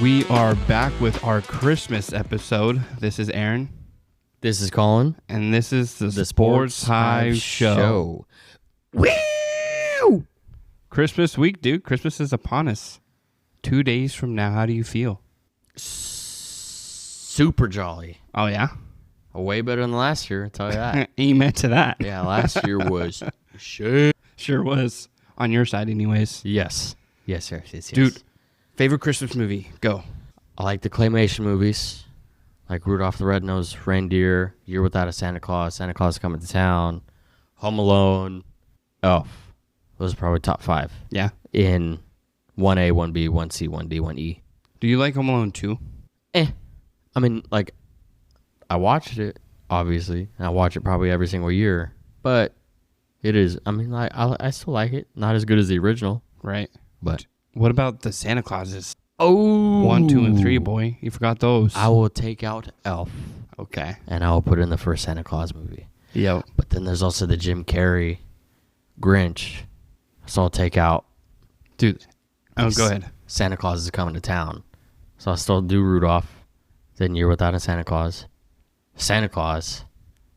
We are back with our Christmas episode. This is Aaron. This is Colin. And this is the SportsHive Show. Woo! Christmas week, dude. Christmas is upon us. 2 days from now. How do you feel? Super jolly. Oh, yeah? Way better than last year, I'll tell you that. Amen to that. Yeah, last year was shit. Sure was. On your side, anyways. Yes. Yes. Dude, favorite Christmas movie? Go. I like the claymation movies, like Rudolph the Red-Nosed Reindeer, Year Without a Santa Claus, Santa Claus Coming to Town, Home Alone, Elf. Those are probably top 5. Yeah. In 1A, 1B, 1C, 1D, 1E. Do you like Home Alone 2? I mean, like, I watched it, obviously. And I watch it probably every single year. But it is, I mean, like, I still like it. Not as good as the original. Right. But what about the Santa Clauses? Oh, 1, 2, and 3, boy. You forgot those. I will take out Elf. Okay. And I will put in the first Santa Claus movie. Yep. But then there's also the Jim Carrey Grinch. So I'll take out. Dude. Oh, go ahead. Santa Claus is Coming to Town. So I'll still do Rudolph. Then Year Without a Santa Claus. Santa Claus.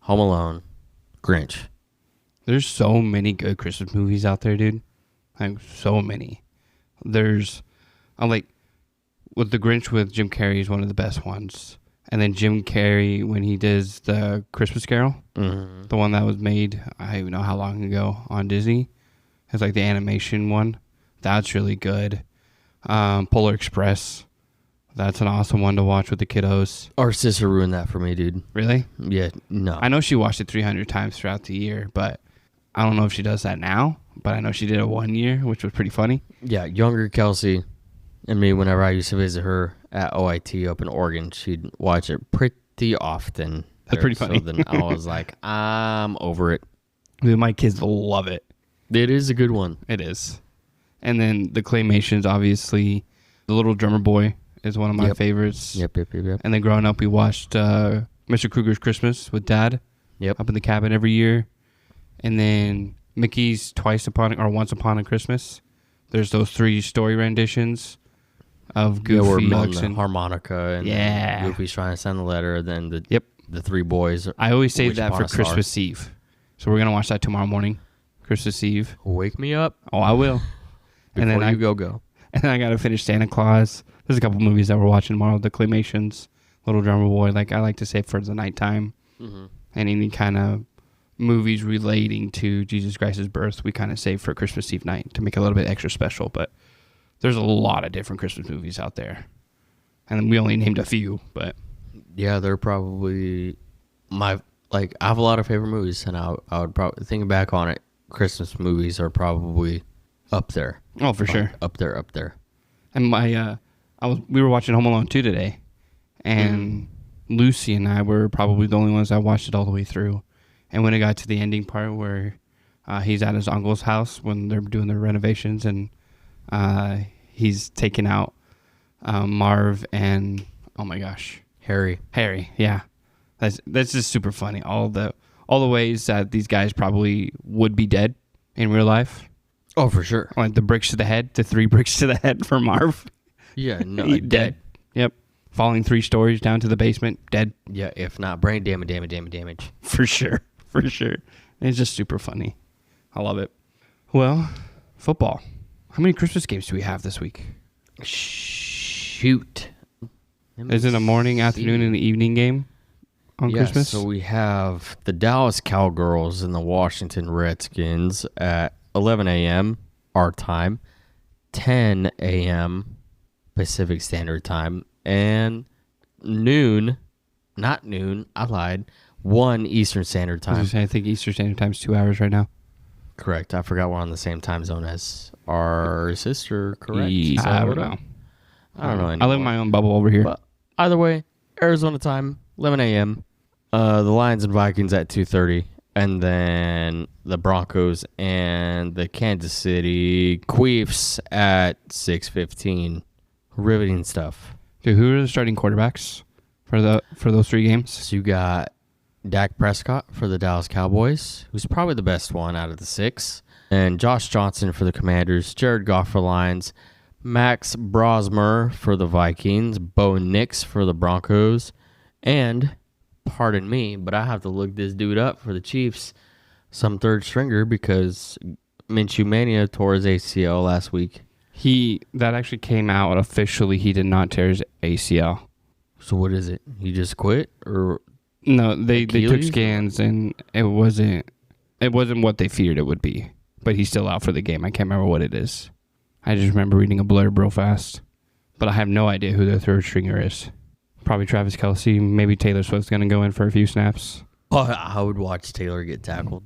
Home Alone. Grinch. There's so many good Christmas movies out there, dude. Like, so many. There's, like, with the Grinch with Jim Carrey is one of the best ones. And then Jim Carrey, when he does the Christmas Carol, the one that was made, I don't even know how long ago, on Disney. It's like the animation one. That's really good. Polar Express. That's an awesome one to watch with the kiddos. Our sister ruined that for me, dude. Really? Yeah, no. I know she watched it 300 times throughout the year, but I don't know if she does that now. But I know she did it 1 year, which was pretty funny. Yeah, younger Kelsey and me, whenever I used to visit her at OIT up in Oregon, she'd watch it pretty often. That's pretty funny. So then I was like, I'm over it. Dude, my kids love it. It is a good one. It is. And then the claymations, obviously. The Little Drummer Boy is one of my favorites. Yep. And then growing up, we watched Mr. Krueger's Christmas with Dad. Yep. Up in the cabin every year. And then Mickey's Once Upon a Christmas. There's those 3 story renditions of Goofy, where Hugs, the and harmonica, and then Goofy's trying to send a letter, then the 3 boys. I always save that for Christmas Eve. So we're going to watch that tomorrow morning, Christmas Eve. Wake me up. Oh, I will. And then you go. And then I got to finish Santa Claus. There's a couple movies that we're watching tomorrow. The Claymations, Little Drummer Boy. Like, I like to save for the nighttime. Mm-hmm. And any kind of movies relating to Jesus Christ's birth, we kind of save for Christmas Eve night to make it a little bit extra special. But there's a lot of different Christmas movies out there. And we only named a few, but yeah, they're probably I have a lot of favorite movies, and I would probably, thinking back on it, Christmas movies are probably up there. Oh, for sure. Up there. And we were watching Home Alone 2 today, and Lucy and I were probably the only ones that watched it all the way through. And when it got to the ending part where he's at his uncle's house when they're doing their renovations, and he's taking out Marv and, oh my gosh, Harry, yeah. That's just super funny. All the ways that these guys probably would be dead in real life. Oh, for sure. Like the bricks to the head, the 3 bricks to the head for Marv. Yeah, no, dead. Yep. Falling 3 stories down to the basement, dead. Yeah, if not brain damage. For sure. It's just super funny. I love it. Well, football. How many Christmas games do we have this week? Shoot. Is it a morning, afternoon, and evening game on Christmas? So we have the Dallas Cowgirls and the Washington Redskins at 11 a.m. our time, 10 a.m. Pacific Standard Time, and not noon, I lied, 1 Eastern Standard Time. I think Eastern Standard Time is 2 hours right now. Correct. I forgot we're on the same time zone as our sister, correct? I don't know. I don't know anymore. I live in my own bubble over here. But either way, Arizona time, 11 a.m. The Lions and Vikings at 2:30. And then the Broncos and the Kansas City Chiefs at 6:15. Riveting stuff. Dude, who are the starting quarterbacks for those 3 games? So you got Dak Prescott for the Dallas Cowboys, who's probably the best one out of the 6. And Josh Johnson for the Commanders. Jared Goff for Lions. Max Brosmer for the Vikings, Bo Nix for the Broncos, and, pardon me, but I have to look this dude up for the Chiefs, some third stringer, because Minshew Mania tore his ACL last week. That actually came out officially. He did not tear his ACL. So what is it? He just quit, or no? They took Achilles? scans and it wasn't what they feared it would be. But he's still out for the game. I can't remember what it is. I just remember reading a blurb real fast. But I have no idea who their third stringer is. Probably Travis Kelce. Maybe Taylor Swift's going to go in for a few snaps. Oh, I would watch Taylor get tackled.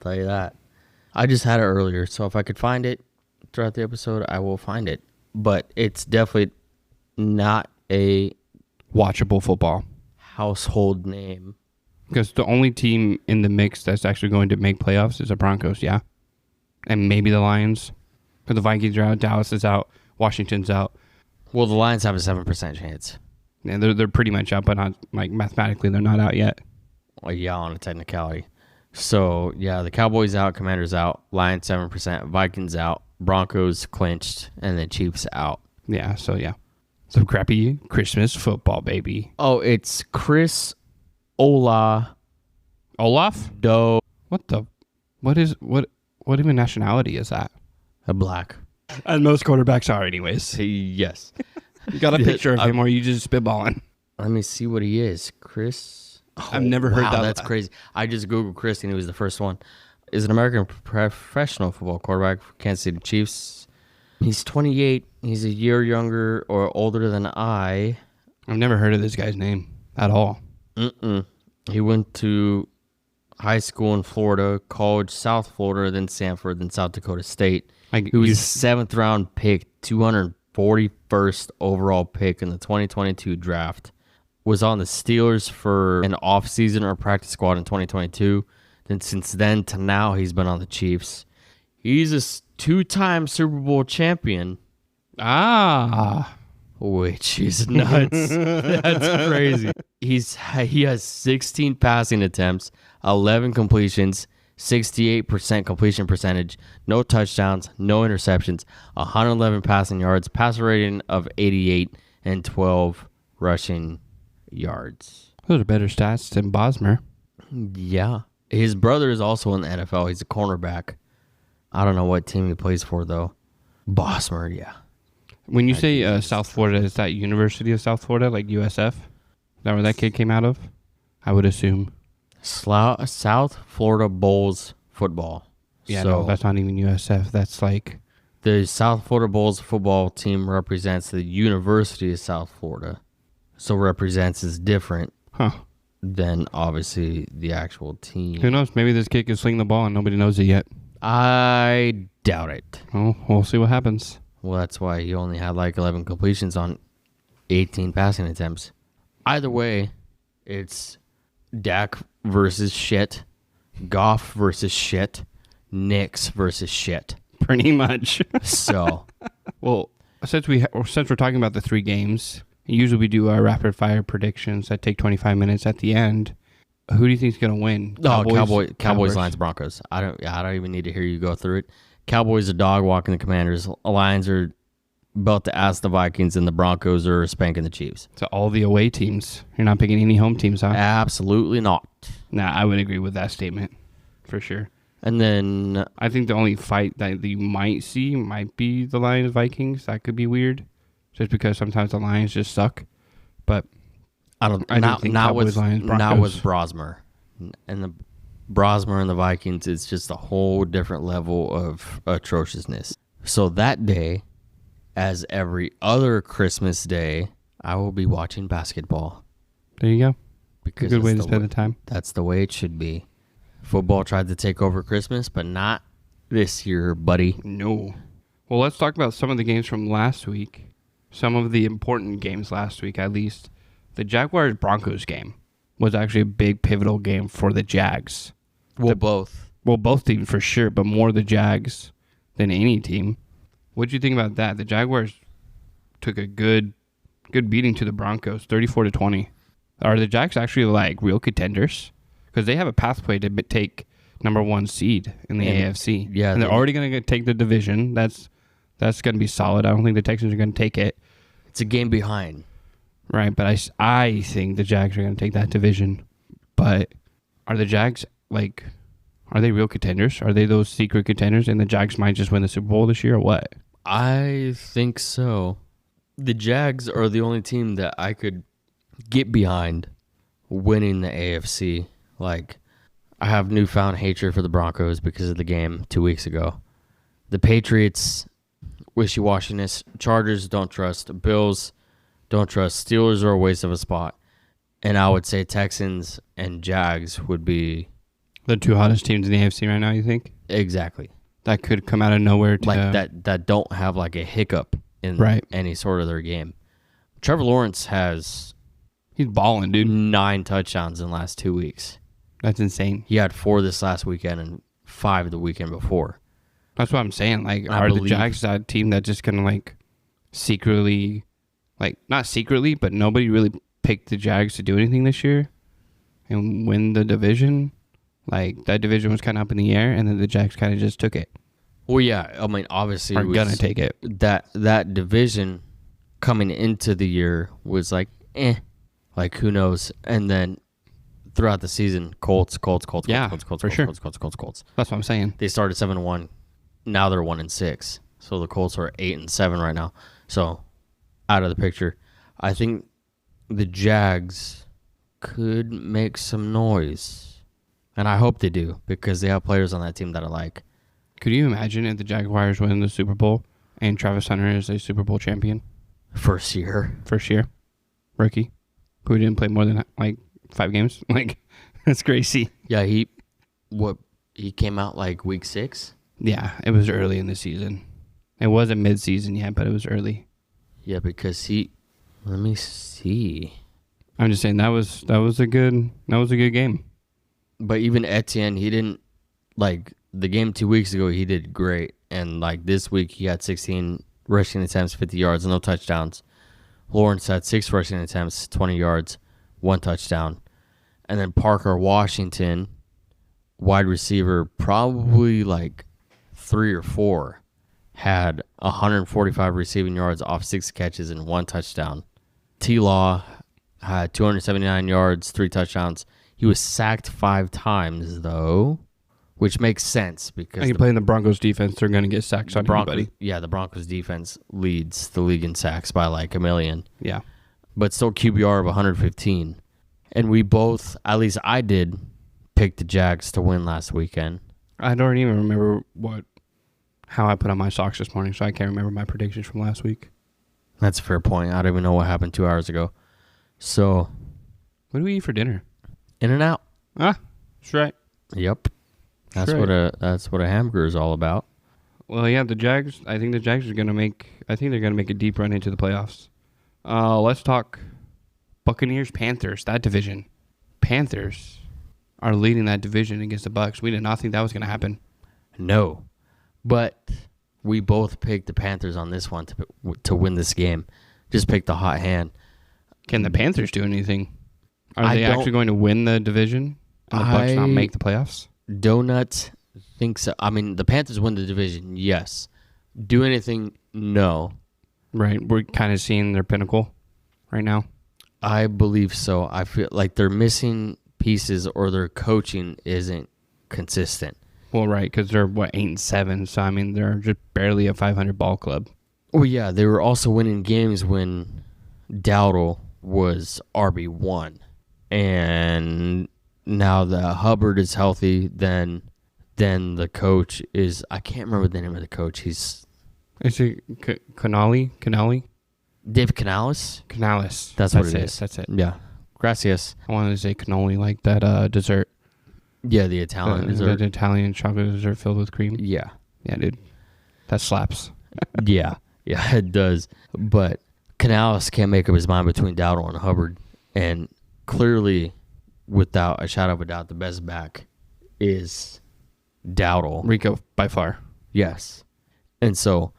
Tell you that. I just had it earlier, so if I could find it throughout the episode, I will find it. But it's definitely not a Watchable football. household name. Because the only team in the mix that's actually going to make playoffs is the Broncos, yeah. And maybe the Lions. But the Vikings are out, Dallas is out, Washington's out. Well, the Lions have a 7% chance. Yeah, they're pretty much out, but not like mathematically they're not out yet. Well, yeah, on a technicality. So, yeah, the Cowboys out, Commanders out, Lions 7%, Vikings out, Broncos clinched, and then Chiefs out. Yeah, so yeah. Some crappy Christmas football, baby. Oh, it's Chris Olaf. What even nationality is that? A black. As most quarterbacks are anyways. Yes. You got a picture of him or you just spitballing? Let me see what he is. Chris. Oh, I've never heard that. That's crazy. I just Googled Chris and he was the first one. Is an American professional football quarterback for Kansas City Chiefs. He's 28. He's a year younger or older than I. I've never heard of this guy's name at all. He went to high school in Florida, college South Florida, then Sanford, then South Dakota State. He was a 7th round pick, 241st overall pick in the 2022 draft. Was on the Steelers for an offseason or practice squad in 2022. Then since then to now, he's been on the Chiefs. He's a 2-time Super Bowl champion. Which is nuts. That's crazy. He has 16 passing attempts, 11 completions, 68% completion percentage, no touchdowns, no interceptions, 111 passing yards, passer rating of 88, and 12 rushing yards. Those are better stats than Bosmer. Yeah. His brother is also in the NFL. He's a cornerback. I don't know what team he plays for, though. Bosmer, yeah. When you say South Florida, is that University of South Florida, like USF? Is that where that kid came out of? I would assume. South Florida Bulls football. Yeah, so, no, that's not even USF. That's like... The South Florida Bulls football team represents the University of South Florida. So represents is different than, obviously, the actual team. Who knows? Maybe this kid can sling the ball and nobody knows it yet. I doubt it. Well, we'll see what happens. Well, that's why he only had like 11 completions on 18 passing attempts. Either way, it's Dak versus shit, Goff versus shit, Knicks versus shit. Pretty much. So, well, since we're talking about the 3 games, usually we do our rapid fire predictions that take 25 minutes at the end. Who do you think is going to win? Cowboys, Lions, Broncos. I don't even need to hear you go through it. Cowboys are dog walking the Commanders. Lions are about to ask the Vikings, and the Broncos are spanking the Chiefs. So all the away teams. You're not picking any home teams, huh? Absolutely not. Nah, I would agree with that statement for sure. And then I think the only fight that you might see might be the Lions Vikings. That could be weird, just because sometimes the Lions just suck. But I don't think Cowboys, Lions, Broncos. Not with Brosmer, and the Brosmer and the Vikings is just a whole different level of atrociousness. So that day, as every other Christmas day, I will be watching basketball. There you go. Because a good way to spend the time. That's the way it should be. Football tried to take over Christmas, but not this year, buddy. No. Well, let's talk about some of the games from last week. Some of the important games last week, at least. The Jaguars-Broncos game was actually a big pivotal game for the Jags. Both. Well, both teams for sure, but more the Jags than any team. What did you think about that? The Jaguars took a good beating to the Broncos, 34-20. Are the Jags actually like real contenders? Because they have a pathway to take number 1 seed in the AFC. Yeah, and they're already going to take the division. That's That's going to be solid. I don't think the Texans are going to take it. It's a game behind. Right, but I think the Jags are going to take that division. But are the Jags, are they real contenders? Are they those secret contenders and the Jags might just win the Super Bowl this year or what? I think so. The Jags are the only team that I could get behind winning the AFC. Like, I have newfound hatred for the Broncos because of the game 2 weeks ago. The Patriots, wishy-washiness. Chargers, don't trust. Bills, don't trust. Steelers are a waste of a spot. And I would say Texans and Jags would be... The two hottest teams in the AFC right now, you think? Exactly. That could come out of nowhere. That don't have like a hiccup in any sort of their game. Trevor Lawrence has... He's balling, dude. 9 touchdowns in the last 2 weeks. That's insane. He had 4 this last weekend and 5 the weekend before. That's what I'm saying. Are the Jags that team that just going to, secretly... not secretly, but nobody really picked the Jags to do anything this year and win the division? That division was kind of up in the air, and then the Jags kind of just took it. Well, yeah. I mean, obviously... Are going to take it. That division coming into the year was who knows? And then throughout the season, Colts. Yeah, for sure. Colts. That's what I'm saying. They started 7-1. Now they're 1-6. So the Colts are 8-7 right now. So out of the picture, I think the Jags could make some noise, and I hope they do because they have players on that team that I like. Could you imagine if the Jaguars win the Super Bowl and Travis Hunter is a Super Bowl champion? First year, rookie, who didn't play more than 5 games. That's crazy. Yeah, he came out week 6. Yeah, it was early in the season. It wasn't mid-season yet, but it was early. Yeah, because let me see. I'm just saying that was a good game. But even Etienne, he didn't the game 2 weeks ago. He did great, and this week he had 16 rushing attempts, 50 yards, no touchdowns. Lawrence had 6 rushing attempts, 20 yards, 1 touchdown, and then Parker Washington, wide receiver, probably 3 or 4, had 145 receiving yards off 6 catches and 1 touchdown. T-Law had 279 yards, 3 touchdowns. He was sacked 5 times, though, which makes sense because... you play in the Broncos defense, they're going to get sacks on anybody. Yeah, the Broncos defense leads the league in sacks by 1 million. Yeah. But still QBR of 115. And we both, at least I did, pick the Jags to win last weekend. I don't even remember how I put on my socks this morning, so I can't remember my predictions from last week. That's a fair point. I don't even know what happened 2 hours ago. So, what do we eat for dinner? In-N-Out. Ah, that's right. Yep. That's what a hamburger is all about. Well, yeah, the Jags. I think the Jags are going to make. I think they're going to make a deep run into the playoffs. Let's talk Buccaneers, Panthers. That division. Panthers are leading that division against the Bucs. We did not think that was going to happen. No, but we both picked the Panthers on this one to win this game. Just picked the hot hand. Can the Panthers do anything? Are they actually going to win the division and the Bucs not make the playoffs? Donut thinks so. I mean, the Panthers win the division, yes. Do anything? No. Right. We're kind of seeing their pinnacle right now. I believe so. I feel like they're missing pieces or their coaching isn't consistent. Well, right, because they're, 8-7, so, I mean, they're just barely a 500 ball club. Well, yeah, they were also winning games when Dowdle was RB1. And now that Hubbard is healthy, then the coach is... I can't remember the name of the coach. Is it Canali? Dave Canales? Canales. That's what it is. That's it. Yeah. Gracias. I wanted to say cannoli, like that dessert. Yeah, the Italian dessert. The Italian chocolate dessert filled with cream. Yeah. Yeah, dude. That slaps. Yeah, it does. But Canales can't make up his mind between Dowdle and Hubbard. And clearly, without a shadow of a doubt, the best back is Dowdle. Rico, by far. Yes. And so,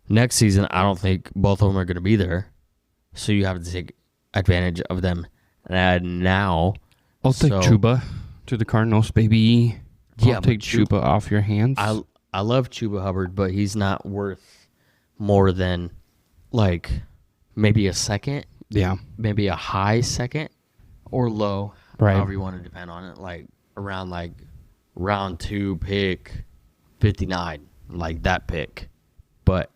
next season, I don't think both of them are going to be there. So you have to take advantage of them now. I'll take Chuba to the Cardinals, baby. I'll take Chuba off your hands. I love Chuba Hubbard, but he's not worth more than like maybe a second, Yeah. maybe a high second or low, Right. however you want to depend on it, like around like round 2 pick 59, like that pick. But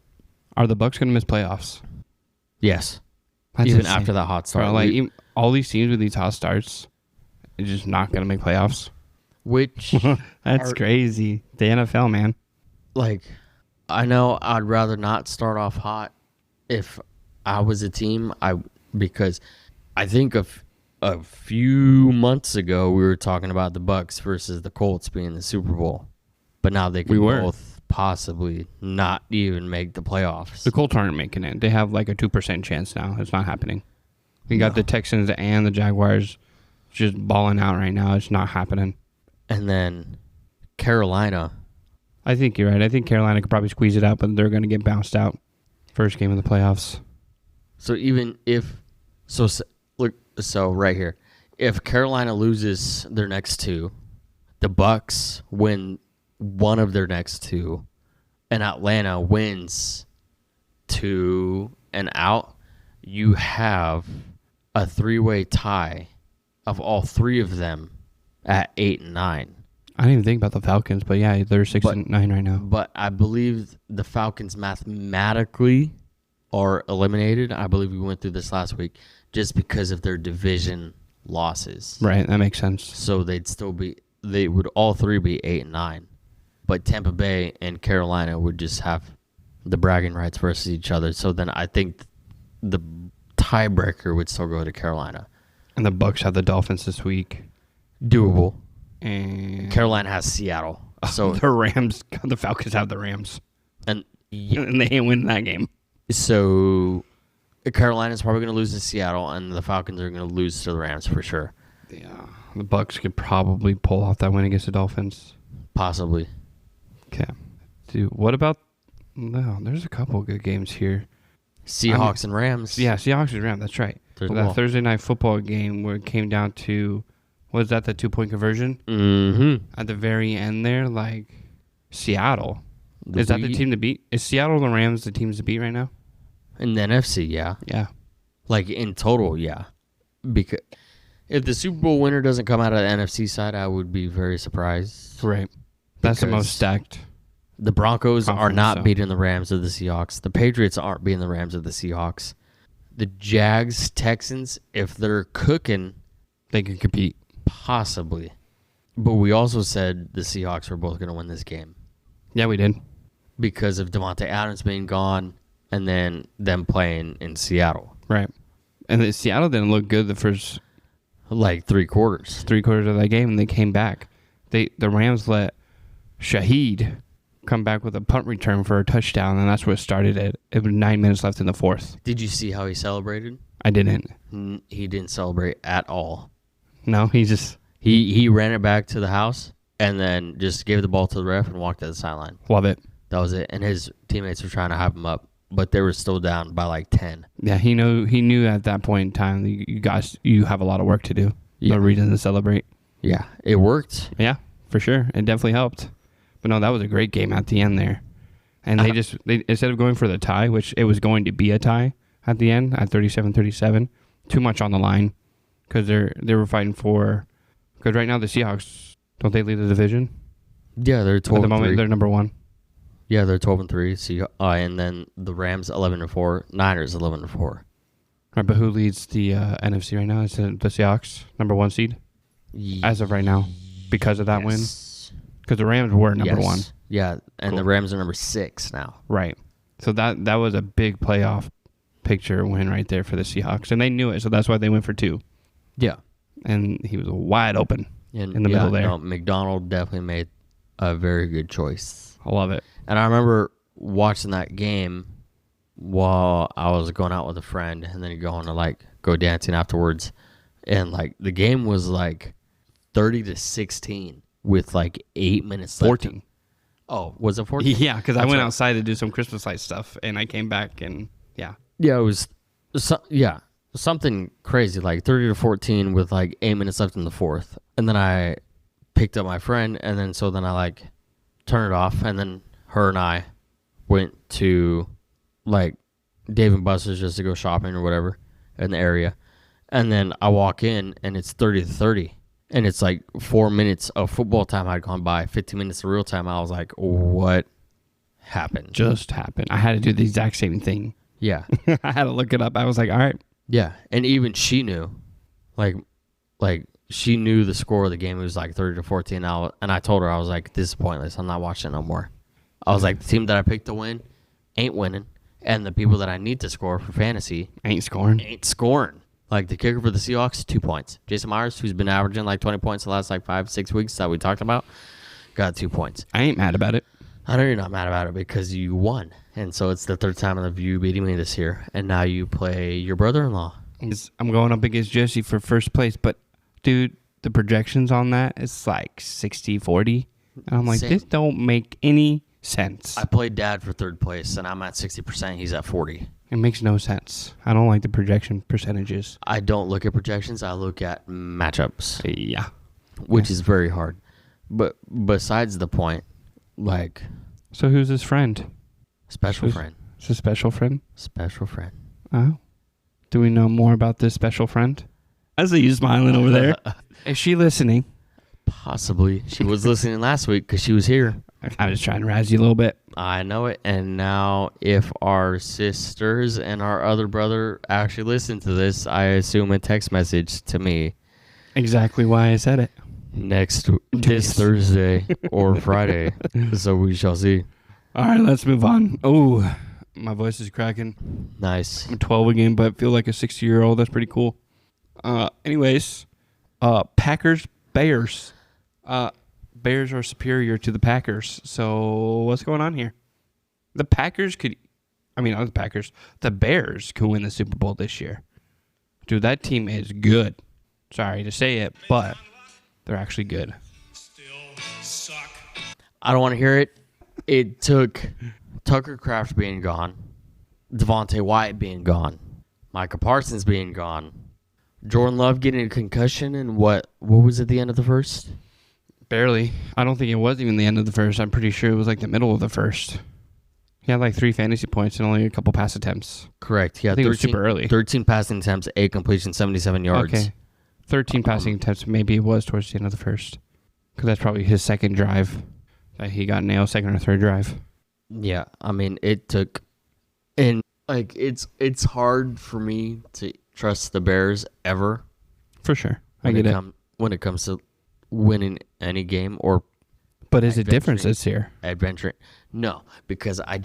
Are the Bucks going to miss playoffs? yes, That's even insane. after that hot start. Bro, like all these teams with these hot starts are just not going to make playoffs. Which That's crazy. The NFL, man. like, I know I'd rather not start off hot if I was a team. Because I think a few months ago we were talking about the Bucks versus the Colts being the Super Bowl, but now they can both possibly not even make the playoffs. The Colts aren't making it. They have like a 2% chance now. It's not happening. You got the Texans and the Jaguars just balling out right now. It's not happening. And then Carolina. I think you're right. I think Carolina could probably squeeze it out, but they're going to get bounced out first game of the playoffs. So even if so right here, if Carolina loses their next 2, the Bucks win one of their next 2, and Atlanta wins 2 and out, you have a 3-way tie of all 3 of them at 8 and 9. I didn't even think about the Falcons, but yeah, they're 6 and 9 right now. But I believe the Falcons mathematically are eliminated. I believe we went through this last week just because of their division losses. Right, that makes sense. So they would all 3 be 8 and 9. But Tampa Bay and Carolina would just have the bragging rights versus each other. So then I think the tiebreaker would still go to Carolina. And the Bucks have the Dolphins this week. Doable. And Carolina has Seattle. So the Falcons have the Rams. And they ain't winning that game. So Carolina's probably going to lose to Seattle, and the Falcons are going to lose to the Rams for sure. Yeah, the Bucks could probably pull off that win against the Dolphins. Possibly. Okay. Dude, what about... No, there's a couple good games here. Seahawks and Rams. Yeah, Seahawks and Rams, that's right. That Thursday night football game where it came down to... Was that the 2-point conversion? Mm-hmm. At the very end there, like, Seattle. Is that the team to beat? Is Seattle and the Rams the teams to beat right now? In the NFC, yeah. Yeah. Like, in total, yeah. Because if the Super Bowl winner doesn't come out of the NFC side, I would be very surprised. Right. That's the most stacked. The Broncos are not beating the Rams or the Seahawks. The Patriots aren't beating the Rams or the Seahawks. The Jags, Texans, if they're cooking, they can compete. Possibly. But we also said the Seahawks were both going to win this game. Yeah, we did. Because of Devontae Adams being gone and then them playing in Seattle. Right. And Seattle didn't look good the first... Like 3 quarters. 3 quarters of that game, and they came back. The Rams let Shaheed come back with a punt return for a touchdown, and that's what started it. It was 9 minutes left in the fourth. Did you see how he celebrated? I didn't. He didn't celebrate at all. No, he just... He ran it back to the house and then just gave the ball to the ref and walked to the sideline. Love it. That was it. And his teammates were trying to hype him up, but they were still down by like 10. Yeah, he knew at that point in time that you have a lot of work to do. Yeah. No reason to celebrate. Yeah, it worked. Yeah, for sure. It definitely helped. But no, that was a great game at the end there. And they instead of going for the tie, which it was going to be a tie at the end at 37-37, too much on the line because they were fighting for... Because right now the Seahawks, don't they lead the division? Yeah, they're 12 At the moment, they're number 1. Yeah, they're 12-3. And then the Rams 11-4, Niners 11-4. Right, but who leads the NFC right now? Is it the Seahawks, number 1 seed? As of right now, because of that win? Because the Rams were number 1. Yeah, and the Rams are number 6 now. Right. So that was a big playoff picture win right there for the Seahawks. And they knew it, so that's why they went for 2. Yeah. And he was wide open in the middle there. No, McDonald definitely made a very good choice. I love it. And I remember watching that game while I was going out with a friend and then going to go dancing afterwards. And the game was 30-16 with 8 minutes left. 14. Oh, was it 14? Yeah, because I went outside to do some Christmas light stuff and I came back and yeah. Yeah, it was something crazy, 30-14 with 8 minutes left in the fourth. And then I picked up my friend, and then I turned it off, and then her and I went to like Dave and Buster's just to go shopping or whatever in the area. And then I walk in and it's 30-30. And it's like 4 minutes of football time had gone by, 15 minutes of real time. I was like, what happened? Just happened. I had to do the exact same thing. Yeah. I had to look it up. I was like, all right. Yeah. And even she knew. Like she knew the score of the game. It was like 30-14. And I told her, I was like, this is pointless. I'm not watching no more. I was like, the team that I picked to win ain't winning. And the people that I need to score for fantasy Ain't scoring. Like the kicker for the Seahawks, 2 points. Jason Myers, who's been averaging like 20 points the last like 5-6 weeks that we talked about, got 2 points. I ain't mad about it. I know you're not mad about it because you won. And so it's the third time of you beating me this year. And now you play your brother-in-law. I'm going up against Jesse for first place. But, dude, the projections on that is like 60-40. And I'm like, Same. this don't make any sense. I played Dad for third place, and I'm at 60%. He's at 40. It makes no sense. I don't like the projection percentages. I don't look at projections. I look at matchups. Yeah. Which is very hard. But besides the point, like... So who's his friend? Special friend. It's a special friend? Special friend. Oh. Do we know more about this special friend? I see you smiling over there. Is she listening? Possibly. She was listening last week because she was here. I was trying to razz you a little bit. I know it. And now if our sisters and our other brother actually listen to this, I assume a text message to me. Exactly why I said it. This Thursday or Friday. So we shall see. All right, let's move on. Oh, my voice is cracking. Nice. I'm 12 again, but feel like a 60-year-old. That's pretty cool. Anyways, Packers, Bears. Bears are superior to the Packers. So what's going on here? The Bears could win the Super Bowl this year. Dude, that team is good. Sorry to say it, but they're actually good. Still suck. I don't want to hear it. It took Tucker Kraft being gone, Devontae Wyatt being gone, Micah Parsons being gone, Jordan Love getting a concussion, and what was at the end of the first? Barely. I don't think it was even the end of the first. I'm pretty sure it was like the middle of the first. He had like 3 fantasy points and only a couple pass attempts. Correct. Yeah, I think it was super early. 13 passing attempts, 8 completions, 77 yards. Okay. 13 passing attempts. Maybe it was towards the end of the first. Because that's probably his second drive that he got nailed, second or third drive. Yeah, I mean, it took... And, like, it's hard for me to trust the Bears ever. For sure. I get it. When it comes to winning any game or... But is it different this year? Adventure. No, because I'm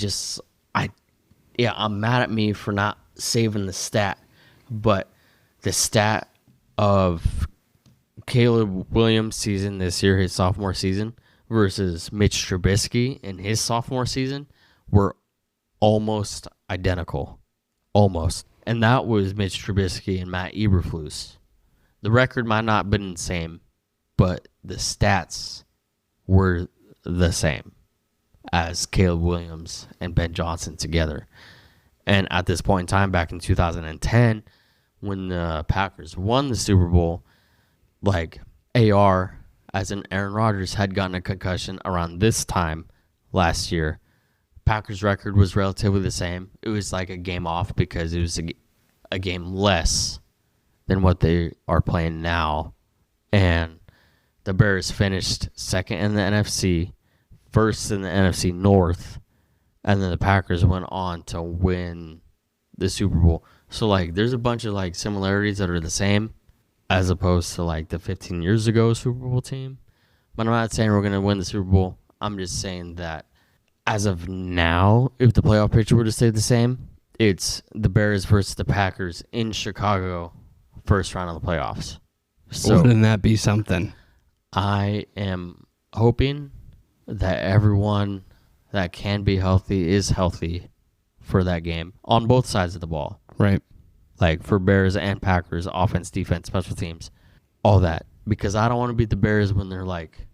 mad at me for not saving the stat, but the stat of Caleb Williams' season this year, his sophomore season, versus Mitch Trubisky in his sophomore season were almost identical. Almost. And that was Mitch Trubisky and Matt Eberflus. The record might not have been the same, but the stats were the same as Caleb Williams and Ben Johnson together. And at this point in time, back in 2010, when the Packers won the Super Bowl, like AR, as in Aaron Rodgers, had gotten a concussion around this time last year. Packers' record was relatively the same. It was like a game off because it was a game less than what they are playing now. And the Bears finished second in the NFC, first in the NFC North, and then the Packers went on to win the Super Bowl. So, like, there's a bunch of, like, similarities that are the same as opposed to, like, the 15 years ago Super Bowl team. But I'm not saying we're going to win the Super Bowl. I'm just saying that as of now, if the playoff picture were to stay the same, it's the Bears versus the Packers in Chicago, first round of the playoffs. So wouldn't that be something? I am hoping that everyone that can be healthy is healthy for that game on both sides of the ball. Right. Like for Bears and Packers, offense, defense, special teams, all that. Because I don't want to beat the Bears when they're like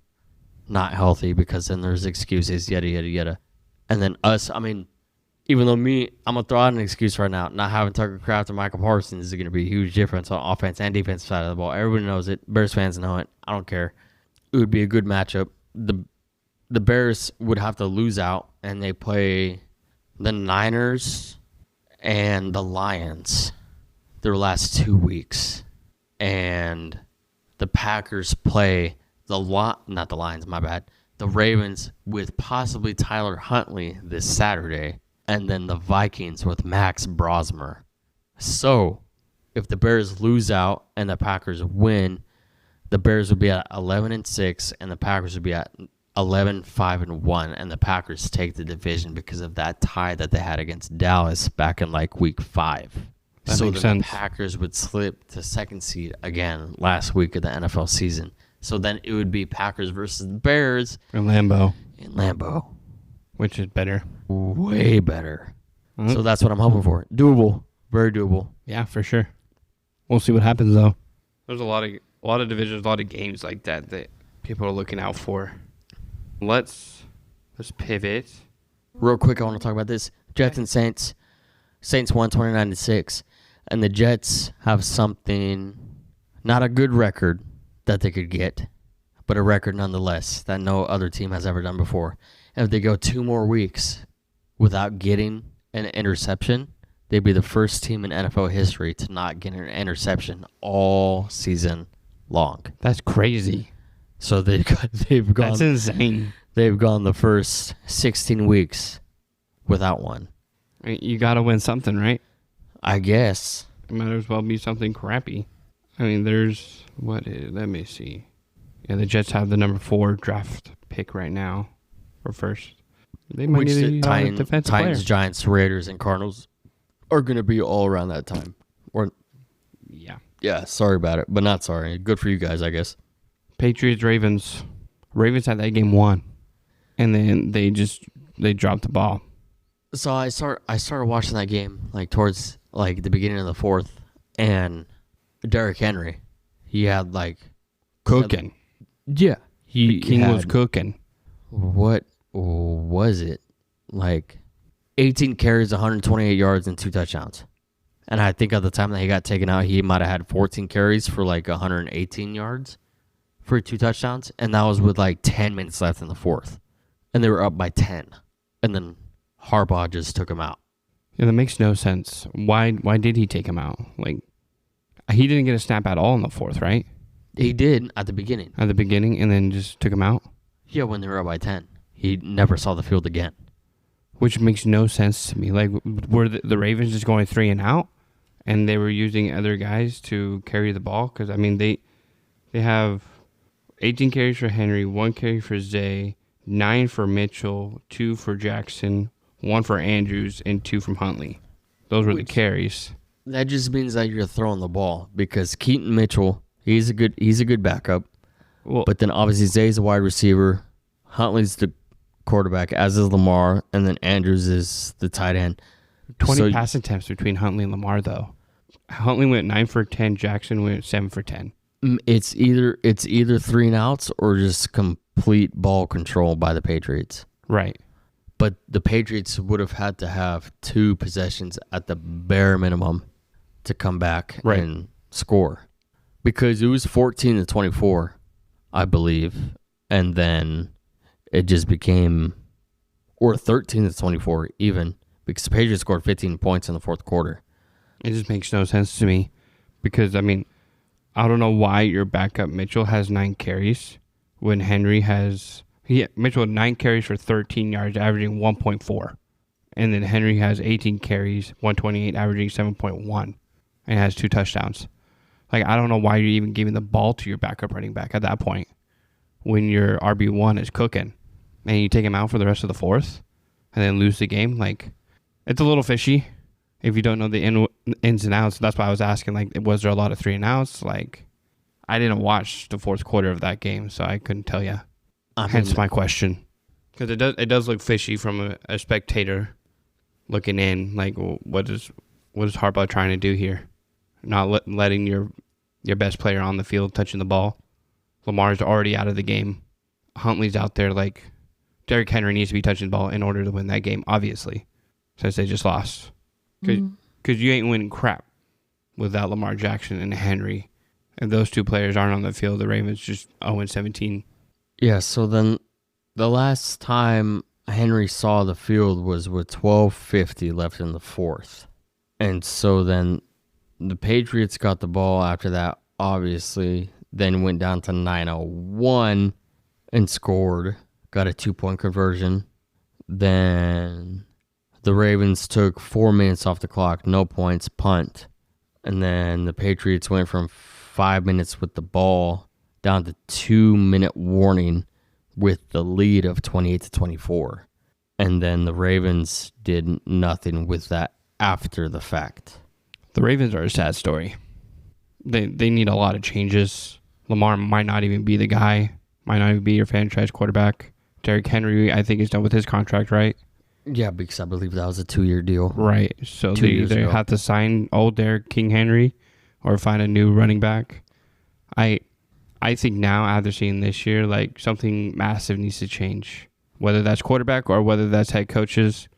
not healthy because then there's excuses, yada, yada, yada. And then us, I mean, even though I'm going to throw out an excuse right now, not having Tucker Kraft and Michael Parsons is going to be a huge difference on offense and defensive side of the ball. Everybody knows it. Bears fans know it. I don't care. It would be a good matchup. The Bears would have to lose out, and they play the Niners and the Lions their last 2 weeks, and the Packers play not the Lions, my bad, the Ravens with possibly Tyler Huntley this Saturday, and then the Vikings with Max Brosmer. So, if the Bears lose out and the Packers win, the Bears would be at 11-6, and the Packers would be at 11-5-1, and the Packers take the division because of that tie that they had against Dallas back in like week 5. That so makes then sense. The Packers would slip to second seed again last week of the NFL season. So then it would be Packers versus the Bears In Lambeau, in Lambeau. which is better. Way better. Mhm. So that's what I'm hoping for. Doable. Very doable. Yeah, for sure. We'll see what happens though. There's a lot of divisions, a lot of games like that people are looking out for. Let's pivot. Real quick, I want to talk about this. Jets and Saints. Saints won 29-6. And the Jets have something, not a good record that they could get, but a record nonetheless that no other team has ever done before. And if they go 2 more weeks without getting an interception, they'd be the first team in NFL history to not get an interception all season long. That's crazy. So they've gone. That's insane. They've gone the first 16 weeks without one. I mean, you got to win something, right? I guess. It might as well be something crappy. I mean, let me see. Yeah, the Jets have the number 4 draft pick right now, or first. They might Which need the a defensive Titans, player. Giants, Raiders, and Cardinals are going to be all around that time. Or yeah, sorry about it, but not sorry. Good for you guys, I guess. Patriots, Ravens. Ravens had that game won, and then they dropped the ball. So I started watching that game like towards like the beginning of the 4th, and Derrick Henry, he had like Cooking. the King was cooking. What was it? Like 18 carries, 128 yards, and 2 touchdowns. And I think at the time that he got taken out, he might have had 14 carries for like 118 yards for 2 touchdowns. And that was with like 10 minutes left in the 4th. And they were up by 10. And then Harbaugh just took him out. Yeah, that makes no sense. Why did he take him out? Like, he didn't get a snap at all in the 4th, right? He did at the beginning. At the beginning, and then just took him out? Yeah, when they were up by 10. He never saw the field again. Which makes no sense to me. Like, were the Ravens just going 3 and out, and they were using other guys to carry the ball? Because, I mean, they have 18 carries for Henry, 1 carry for Zay, 9 for Mitchell, 2 for Jackson, 1 for Andrews, and 2 from Huntley. Those were the carries. That just means that you're throwing the ball because Keaton Mitchell, he's a good backup. Well, But then obviously Zay's a wide receiver. Huntley's the quarterback, as is Lamar, and then Andrews is the tight end. 20 pass attempts between Huntley and Lamar, though. Huntley went 9 for 10. Jackson went 7 for 10. It's either 3 and outs or just complete ball control by the Patriots. Right. But the Patriots would have had to have 2 possessions at the bare minimum to come back Right. and score. Because it was 14-24, I believe, and then it just became, or 13-24 even, because the Patriots scored 15 points in the 4th quarter. It just makes no sense to me because, I mean, I don't know why your backup Mitchell has 9 carries when Henry has... Mitchell had 9 carries for 13 yards, averaging 1.4. And then Henry has 18 carries, 128, averaging 7.1, and has 2 touchdowns. Like, I don't know why you're even giving the ball to your backup running back at that point when your RB1 is cooking. And you take him out for the rest of the 4th and then lose the game. Like, it's a little fishy if you don't know the ins and outs. That's why I was asking, like, was there a lot of 3 and outs? Like, I didn't watch the 4th quarter of that game, so I couldn't tell you. Hence my question. Because it does look fishy from a spectator looking in. Like, what is Harbaugh trying to do here? Not letting your best player on the field touching the ball. Lamar's already out of the game. Huntley's out there. Like, Derrick Henry needs to be touching the ball in order to win that game, obviously, since they just lost. Because you ain't winning crap without Lamar Jackson and Henry. If those 2 players aren't on the field, the Ravens just 0-17. Yeah, so then the last time Henry saw the field was with 12:50 left in the 4th. And so then the Patriots got the ball after that, obviously, then went down to 9:01 and scored, got a 2-point conversion. Then the Ravens took 4 minutes off the clock, no points, punt. And then the Patriots went from 5 minutes with the ball down to 2-minute warning with the lead of 28-24. And then the Ravens did nothing with that after the fact. The Ravens are a sad story. They need a lot of changes. Lamar might not even be the guy. Might not even be your franchise quarterback. Derrick Henry, I think, is done with his contract, right? Yeah, because I believe that was a 2-year deal. Right. So 2 they years either ago. have to sign old Derrick King Henry or find a new running back. I think now, after seeing this year, like something massive needs to change. Whether that's quarterback or whether that's head coaches,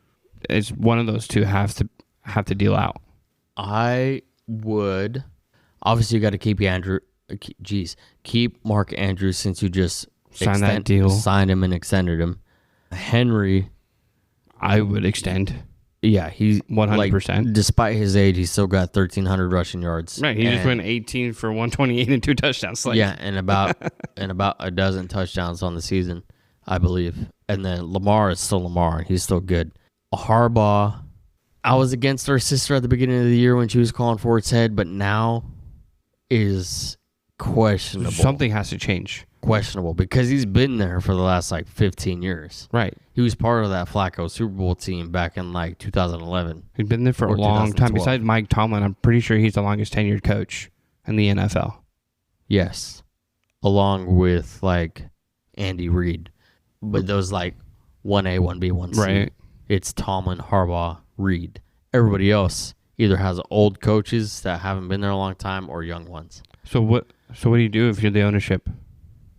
it's one of those two have to deal out. I would. Obviously, you got to keep Mark Andrews since you just Sign that deal. signed him and extended him. Henry, I would extend. yeah, he's 100%. Despite his age, he's still got 1,300 rushing yards. Right, he just went 18 for 128 and 2 touchdowns. Like, Yeah, and about a dozen touchdowns on the season, I believe. And then Lamar is still Lamar. He's still good. Harbaugh, I was against our sister at the beginning of the year when she was calling for its head, but now is questionable. something has to change. Questionable because he's been there for the last 15 years. Right. He was part of that Flacco Superbowl team back in 2011. He's been there for Or a long time. 2012. Besides Mike Tomlin, I'm pretty sure he's the longest tenured coach in the NFL. Yes. Along with Andy Reid. But those 1A, 1B, 1C. Right. It's Tomlin, Harbaugh, Reid. Everybody else either has old coaches that haven't been there a long time or young ones. So what do you do if you're the ownership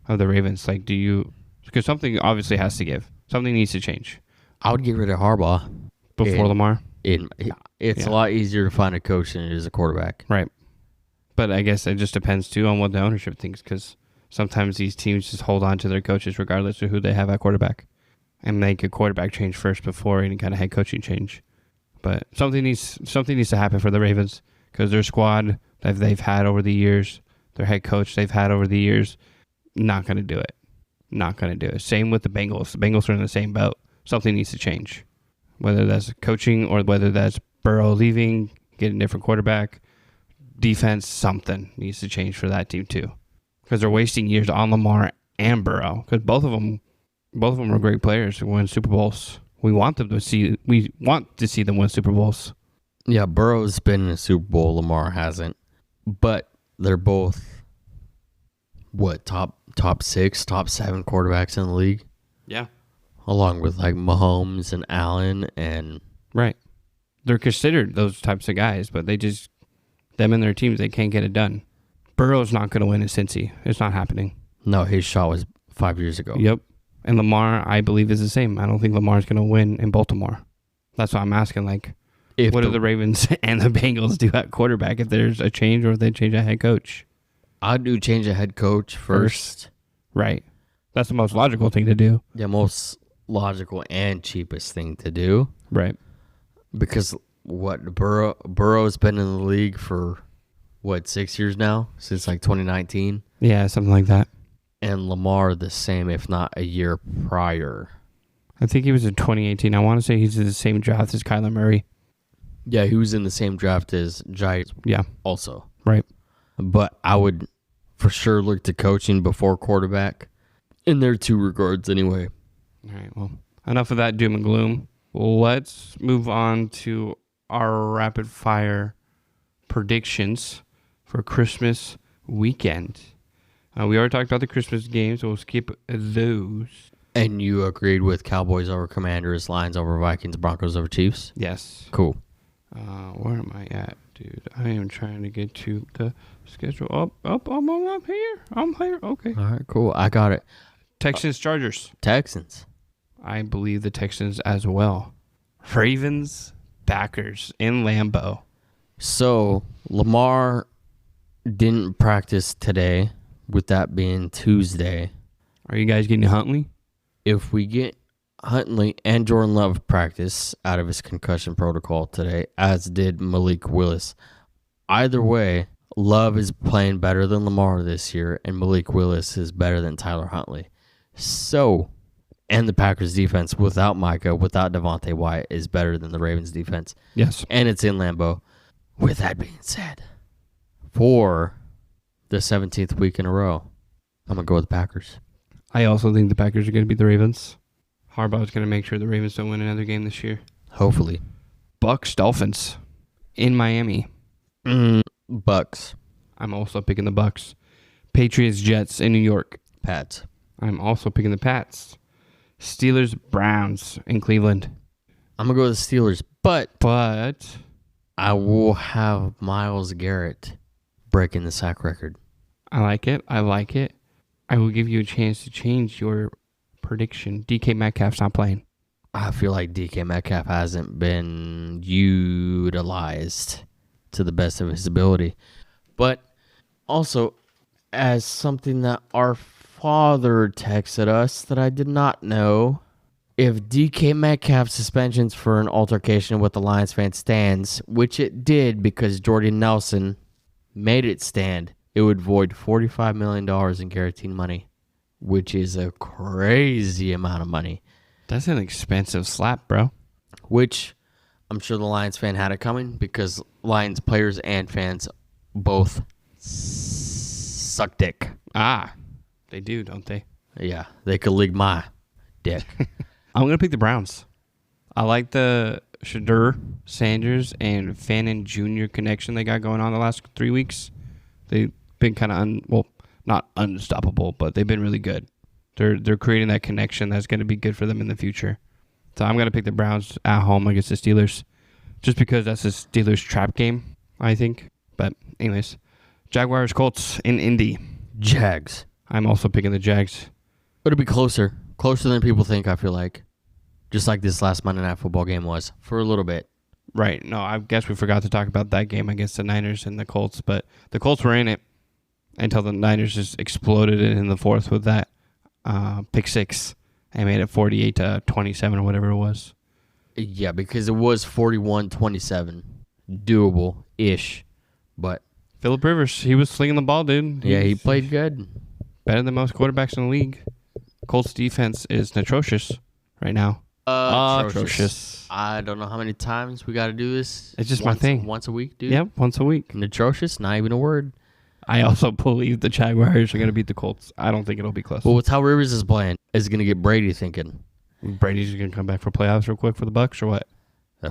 of the Ravens? Do you, because something obviously has to give. Something needs to change. I would get rid of Harbaugh. Before Lamar? It's a lot easier to find a coach than it is a quarterback. Right. But I guess it just depends, too, on what the ownership thinks, because sometimes these teams just hold on to their coaches regardless of who they have at quarterback and make a quarterback change first before any kind of head coaching change. But something needs to happen for the Ravens because their squad that they've had over the years, their head coach they've had over the years, not going to do it. Not going to do it. Same with the Bengals. The Bengals are in the same boat. Something needs to change. Whether that's coaching or whether that's Burrow leaving, getting a different quarterback, defense, something needs to change for that team too. Because they're wasting years on Lamar and Burrow. Because both of them were great players who win Super Bowls. We want to see them win Super Bowls. Yeah, Burrow's been in a Super Bowl. Lamar hasn't. But they're both, top 6, top 7 quarterbacks in the league? Yeah. Along with Mahomes and Allen and... Right. They're considered those types of guys, but them and their teams, they can't get it done. Burrow's not going to win in Cincy. It's not happening. No, his shot was 5 years ago. Yep. And Lamar, I believe, is the same. I don't think Lamar's going to win in Baltimore. That's why I'm asking, what do the Ravens and the Bengals do at quarterback if there's a change or if they change a head coach? I'd do change a head coach first. Right. That's the most logical thing to do. The most logical and cheapest thing to do. Right. Because Burrow's been in the league for 6 years now? Since 2019? Yeah, something like that. And Lamar the same, if not a year prior. I think he was in 2018. I want to say he's in the same draft as Kyler Murray. Yeah, he was in the same draft as Giants. Yeah. Also. Right. But I would for sure look to coaching before quarterback. In their two regards anyway. All right, well, enough of that doom and gloom. Let's move on to our rapid fire predictions for Christmas weekend. We already talked about the Christmas games, so we'll skip those. And you agreed with Cowboys over Commanders, Lions over Vikings, Broncos over Chiefs? Yes. Cool. Where am I at, dude? I am trying to get to the schedule. I'm up here. I'm here. Okay. All right, cool. I got it. Texans, Chargers. Texans. I believe the Texans as well. Ravens, Packers in Lambeau. So, Lamar didn't practice today, with that being Tuesday. Are you guys getting Huntley? If we get Huntley and Jordan Love practice out of his concussion protocol today, as did Malik Willis. Either way, Love is playing better than Lamar this year, and Malik Willis is better than Tyler Huntley. So, and the Packers defense without Micah, without Devontae Wyatt, is better than the Ravens defense. Yes. And it's in Lambeau. With that being said, for the 17th week in a row, I'm going to go with the Packers. I also think the Packers are going to beat the Ravens. Harbaugh's going to make sure the Ravens don't win another game this year. Hopefully. Bucks, Dolphins in Miami. Bucks. I'm also picking the Bucks. Patriots, Jets in New York. Pats. I'm also picking the Pats. Steelers, Browns in Cleveland. I'm going to go with the Steelers, but I will have Myles Garrett breaking the sack record. I like it. I will give you a chance to change your prediction. DK Metcalf's not playing. I feel like DK Metcalf hasn't been utilized to the best of his ability. But also, as something that our father texted us that I did not know, if DK Metcalf's suspensions for an altercation with the Lions fan stands, which it did because Jordy Nelson made it stand, it would void $45 million in guaranteed money, which is a crazy amount of money. That's an expensive slap, bro. Which I'm sure the Lions fan had it coming because Lions players and fans both suck dick. Ah, they do, don't they? Yeah, they could lick my dick. I'm going to pick the Browns. I like the Shadur, Sanders, and Fannin Jr. connection they got going on the last 3 weeks. They've been kind of, not unstoppable, but they've been really good. They're creating that connection that's going to be good for them in the future. So I'm going to pick the Browns at home against the Steelers just because that's the Steelers trap game, I think. But anyways, Jaguars, Colts in Indy. Jags. I'm also picking the Jags. It'll be closer. Closer than people think, I feel like. Just like this last Monday Night Football game was for a little bit. Right. No, I guess we forgot to talk about that game against the Niners and the Colts, but the Colts were in it until the Niners just exploded it in the fourth with that pick six and made it 48-27 or whatever it was. Yeah, because it was 41-27. Doable-ish. But Phillip Rivers, he was slinging the ball, dude. He played good. Better than most quarterbacks in the league. Colts defense is atrocious right now. Atrocious. I don't know how many times we got to do this. It's just my thing. Once a week, dude? Yep, once a week. Atrocious, not even a word. I also believe the Jaguars are going to beat the Colts. I don't think it'll be close. Well, with how Rivers is playing, is going to get Brady thinking. Brady's going to come back for playoffs real quick for the Bucks or what?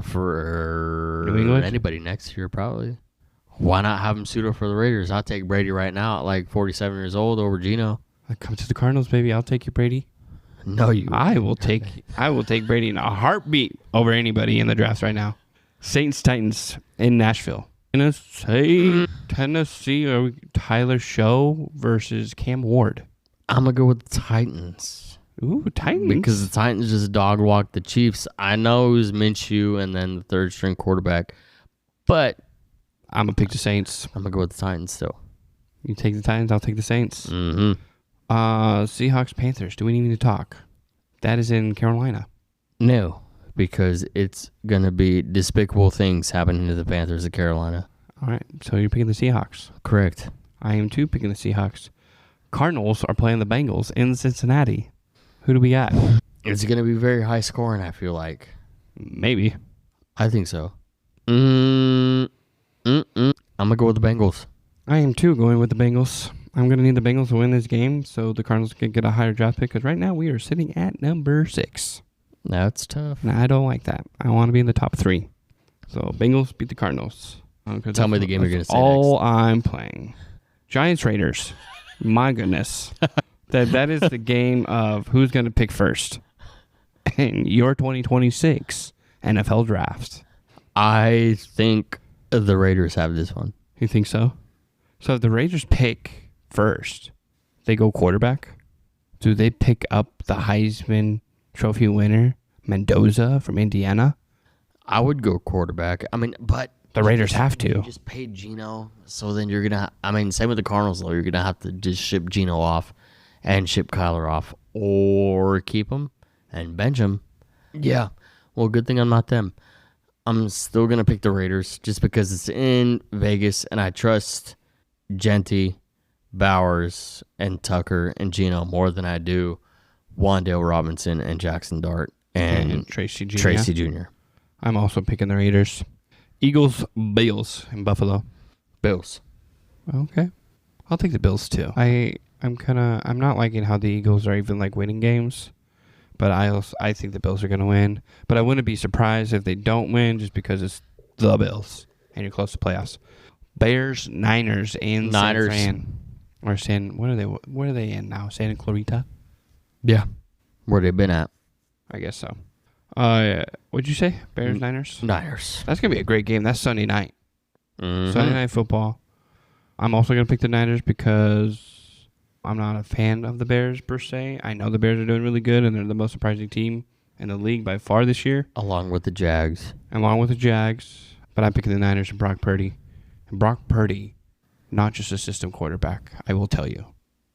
For New England? Anybody next year, probably. Why not have him suit up for the Raiders? I'll take Brady right now at like 47 years old over Geno. Come to the Cardinals, baby. I'll take you, Brady. No, you. I will take Brady in a heartbeat over anybody in the draft right now. Saints Titans in Nashville. Tennessee, or Tyler Show versus Cam Ward. I'm gonna go with the Titans. Ooh, Titans. Because the Titans just dog walked the Chiefs. I know it was Minshew and then the third string quarterback, but I'm gonna pick the Saints. I'm gonna go with the Titans still. You take the Titans, I'll take the Saints. Mm-hmm. Seahawks Panthers. Do we need to talk? That is in Carolina. No, because it's going to be despicable things happening to the Panthers of Carolina. All right, so you're picking the Seahawks. Correct. I am too picking the Seahawks. Cardinals are playing the Bengals in Cincinnati. Who do we got? It's going to be very high scoring, I feel like. Maybe. I think so. I'm going to go with the Bengals. I am too going with the Bengals. I'm going to need the Bengals to win this game so the Cardinals can get a higher draft pick because right now we are sitting at number 6. That's tough. Now, I don't like that. I want to be in the top 3. So Bengals beat the Cardinals. Tell me the game you're going to say all next. I'm playing. Giants Raiders. My goodness. That is the game of who's going to pick first in your 2026 NFL draft. I think the Raiders have this one. You think so? So if the Raiders pick first, they go quarterback. Do they pick up the Heisman Trophy winner, Mendoza from Indiana? I would go quarterback. I mean, but The Raiders have you to. just paid Geno, so then you're going to... same with the Cardinals, though. You're going to have to just ship Geno off and ship Kyler off or keep him and bench him. Yeah. Well, good thing I'm not them. I'm still going to pick the Raiders just because it's in Vegas, and I trust Genty, Bowers, and Tucker and Gino more than I do Wandale Robinson and Jackson Dart and Tracy Jr. Tracy Jr. I'm also picking the Raiders. Eagles, Bills in Buffalo. Bills. Okay. I'll take the Bills too. I'm not liking how the Eagles are even like winning games, but I think the Bills are going to win. But I wouldn't be surprised if they don't win just because it's the Bills and you're close to playoffs. Bears, Niners, and Niners. San Fran. Or San, where are they in now? Santa Clarita? Yeah. Where they been at? I guess so. What'd you say? Bears, Niners? Niners. That's going to be a great game. That's Sunday night. Mm-hmm. Sunday night football. I'm also going to pick the Niners because I'm not a fan of the Bears per se. I know the Bears are doing really good, and they're the most surprising team in the league by far this year. Along with the Jags. Along with the Jags. But I'm picking the Niners and Brock Purdy. And Brock Purdy, not just a system quarterback, I will tell you.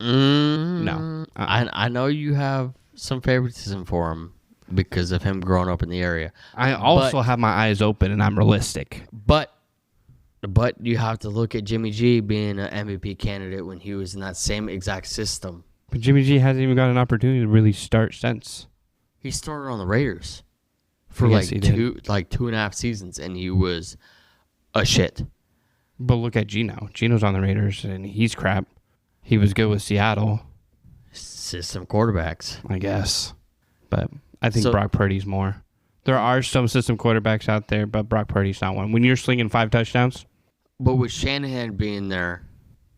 No. I know you have some favoritism for him because of him growing up in the area. I also have my eyes open, and I'm realistic. But you have to look at Jimmy G being an MVP candidate when he was in that same exact system. But Jimmy G hasn't even got an opportunity to really start since. He started on the Raiders for Yes, like he two and a half seasons, and he was a shit. But look at Gino. Gino's on the Raiders, and he's crap. He was good with Seattle, System quarterbacks. I guess. But I think So- Brock Purdy's more. There are some system quarterbacks out there, but Brock Purdy's not one. When you're slinging 5 touchdowns, But with Shanahan being there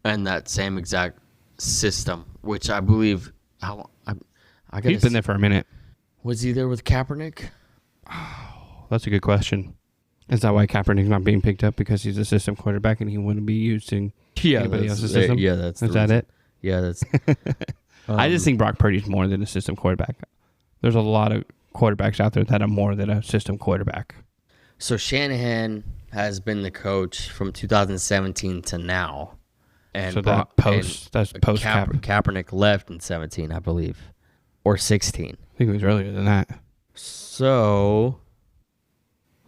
and that same exact system, which I believe, I he's been there for a minute. Was he there with Kaepernick? That's a good question. Is that why Kaepernick's not being picked up because he's a system quarterback and he wouldn't be using anybody else's system? Yeah, that's Is that it? Yeah, that's. I just think Brock Purdy's more than a system quarterback. There's a lot of quarterbacks out there that are more than a system quarterback. So Shanahan has been the coach from 2017 to now, and So that's post Cap. Kaepernick left in 17, I believe, or 16. I think it was earlier than that. So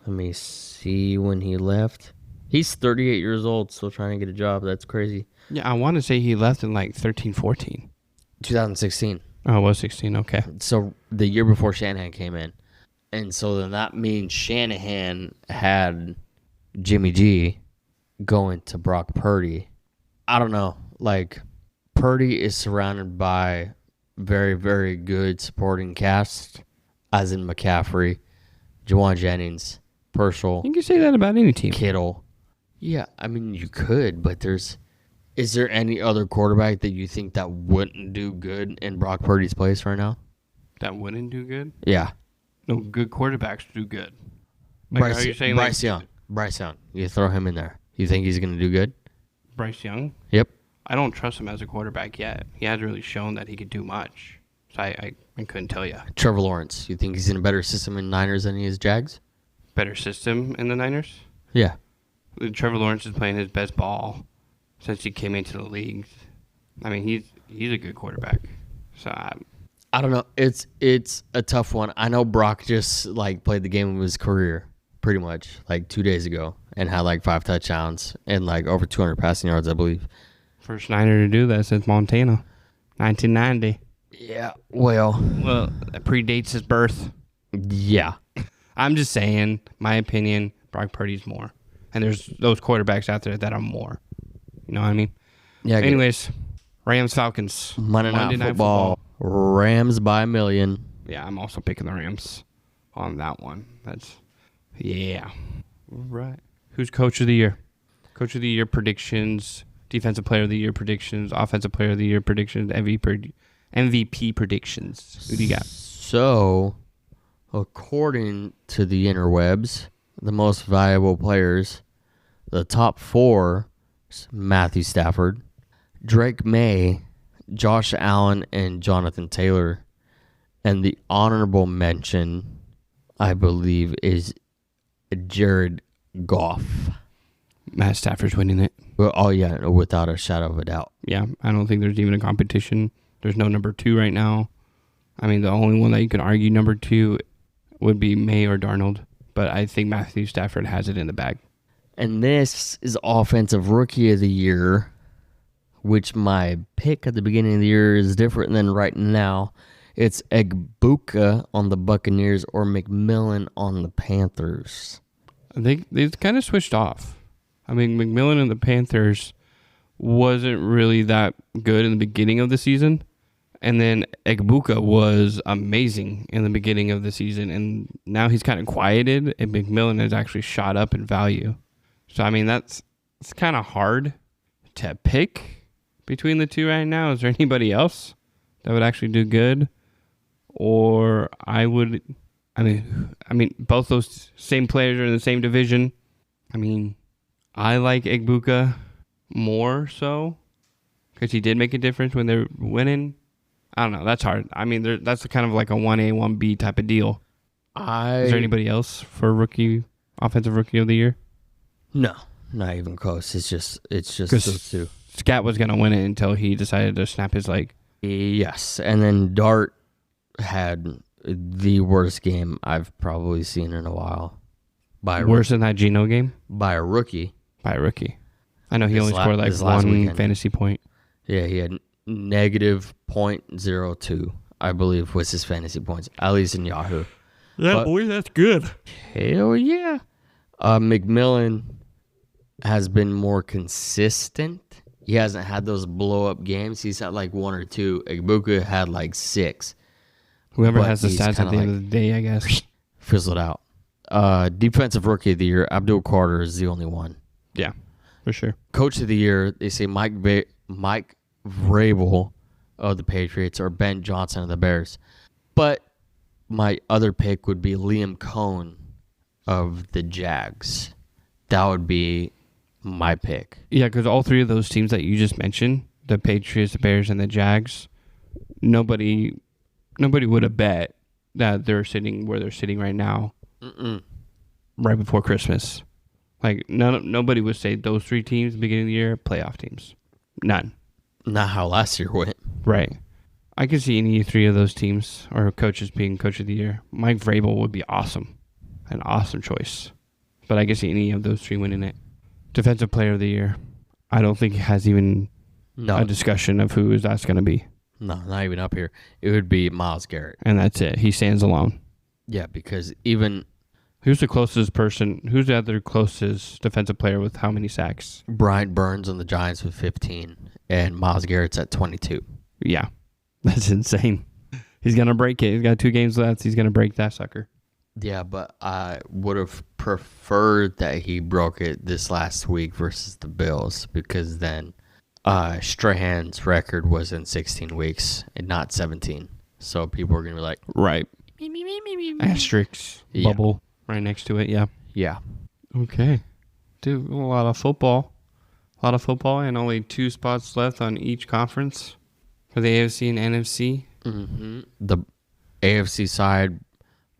let me see when he left. He's 38 years old, still trying to get a job. That's crazy. Yeah, I want to say he left in like 13, 14. 2016. Oh, it was 16. Okay. So the year before Shanahan came in. And so then that means Shanahan had Jimmy G going to Brock Purdy. I don't know. Like, Purdy is surrounded by very, very good supporting cast, as in McCaffrey, Juwan Jennings, Purcell, You can say that about any team. Kittle. Yeah, I mean, you could, but is there any other quarterback that you think that wouldn't do good in Brock Purdy's place right now? That wouldn't do good? Yeah. No, good quarterbacks do good. Like, are you saying Bryce Young. Bryce Young. You throw him in there. You think he's going to do good? Bryce Young? Yep. I don't trust him as a quarterback yet. He hasn't really shown that he could do much. So I couldn't tell you. Trevor Lawrence. You think he's in a better system in Niners than he is Jags? Better system in the Niners? Yeah. Trevor Lawrence is playing his best ball since he came into the league. I mean, he's a good quarterback. So I don't know. It's a tough one. I know Brock just played the game of his career pretty much 2 days ago and had 5 touchdowns and over 200 passing yards, I believe. first Niner to do that since Montana, 1990. Yeah. Well, that predates his birth. yeah. I'm just saying, my opinion, Brock Purdy's more. And there's those quarterbacks out there that are more. You know what I mean? Yeah. Anyways, Rams Falcons. Monday Night Football. Rams by a million. Yeah, I'm also picking the Rams on that one. Yeah. All right. Who's Coach of the Year? Coach of the Year predictions, Defensive Player of the Year predictions, Offensive Player of the Year predictions, MVP predictions. Who do you got? So, according to the interwebs, the most valuable players, the top 4, Matthew Stafford, Drake May, Josh Allen, and Jonathan Taylor. And the honorable mention, I believe, is Jared Goff. Matt Stafford's winning it. Well, oh, yeah, without a shadow of a doubt. Yeah, I don't think there's even a competition. There's no number 2 right now. I mean, the only one that you can argue number 2 would be May or Darnold. But I think Matthew Stafford has it in the bag. And this is Offensive Rookie of the Year, which my pick at the beginning of the year is different than right now. It's Egbuka on the Buccaneers or McMillan on the Panthers. They've kind of switched off. I mean, McMillan and the Panthers wasn't really that good in the beginning of the season. And then Egbuka was amazing in the beginning of the season. And now he's kind of quieted, and McMillan has actually shot up in value. So, I mean, it's kind of hard to pick between the two right now. Is there anybody else that would actually do good? Or I mean, both those same players are in the same division. I mean, I like Egbuka more so because he did make a difference when they're winning. I don't know. That's hard. I mean, that's kind of like a 1A, 1B type of deal. Is there anybody else for offensive rookie of the year? No, not even close. It's just those two. Scat was going to win it until he decided to snap his leg. Yes, and then Dart had the worst game I've probably seen in a while. Worse than that Geno game? By a rookie. By a rookie. I know he only scored like one fantasy point. Yeah, he had negative .02, I believe, was his fantasy points, at least in Yahoo. Yeah, boy, that's good. Hell yeah. McMillan has been more consistent. He hasn't had those blow-up games. He's had like 1 or 2. Egbuka had like 6. Whoever has the stats at the end of the day, I guess. Fizzled out. Defensive Rookie of the Year, Abdul Carter is the only one. Yeah, for sure. Coach of the Year, they say Mike Vrabel of the Patriots or Ben Johnson of the Bears. But my other pick would be Liam Cohn of the Jags. That would be my pick. Yeah, because all three of those teams that you just mentioned, the Patriots, the Bears, and the Jags, nobody would have bet that they're sitting where they're sitting right now, right before Christmas. Like, nobody would say those three teams, beginning of the year, playoff teams. None. Not how last year went. Right. I could see any three of those teams or coaches being coach of the year. Mike Vrabel would be awesome. An awesome choice. But I could see any of those three winning it. Defensive player of the year. I don't think it has even a discussion of who that's going to be. No, not even up here. It would be Myles Garrett. And that's it. He stands alone. Yeah, because even... Who's the other closest defensive player with how many sacks? Brian Burns on the Giants with 15, and Myles Garrett's at 22. Yeah, that's insane. He's going to break it. He's got 2 games left. He's going to break that sucker. Yeah, but I would have preferred that he broke it this last week versus the Bills because then Strahan's record was in 16 weeks and not 17. So people are going to be like... Right. Asterisk. Yeah. Bubble. Right next to it, yeah. Yeah. Okay. Dude, a lot of football. And only 2 spots left on each conference for the AFC and NFC. Mm-hmm. The AFC side,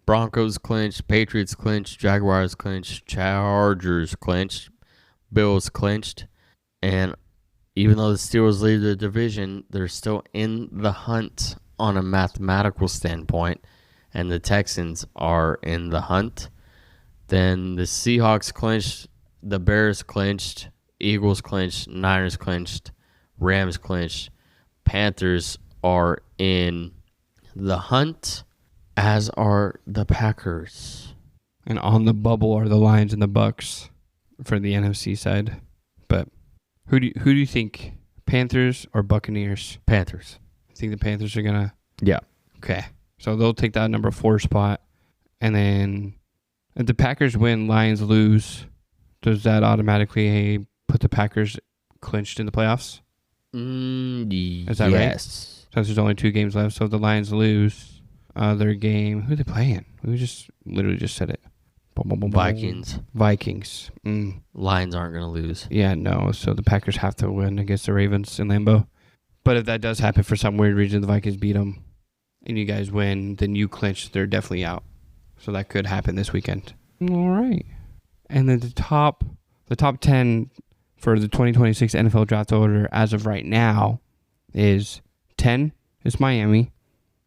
Broncos clinched, Patriots clinched, Jaguars clinched, Chargers clinched, Bills clinched. And even though the Steelers lead the division, they're still in the hunt on a mathematical standpoint. And the Texans are in the hunt. Then the Seahawks clinched, the Bears clinched, Eagles clinched, Niners clinched, Rams clinched. Panthers are in the hunt, as are the Packers. And on the bubble are the Lions and the Bucks for the NFC side. But who do you think, Panthers or Buccaneers? Panthers. I think the Panthers are going to... Yeah. Okay. So they'll take that number 4 spot. And then if the Packers win, Lions lose, does that automatically put the Packers clinched in the playoffs? Is that right? Yes. Since there's only 2 games left. So if the Lions lose their game, who are they playing? We literally just said it. Vikings. Lions aren't going to lose. Yeah, no. So the Packers have to win against the Ravens in Lambeau. But if that does happen for some weird reason, the Vikings beat them, and you guys win, then you clinch, they're definitely out. So that could happen this weekend. All right. And then the top 10 for the 2026 NFL draft order as of right now is 10 is Miami,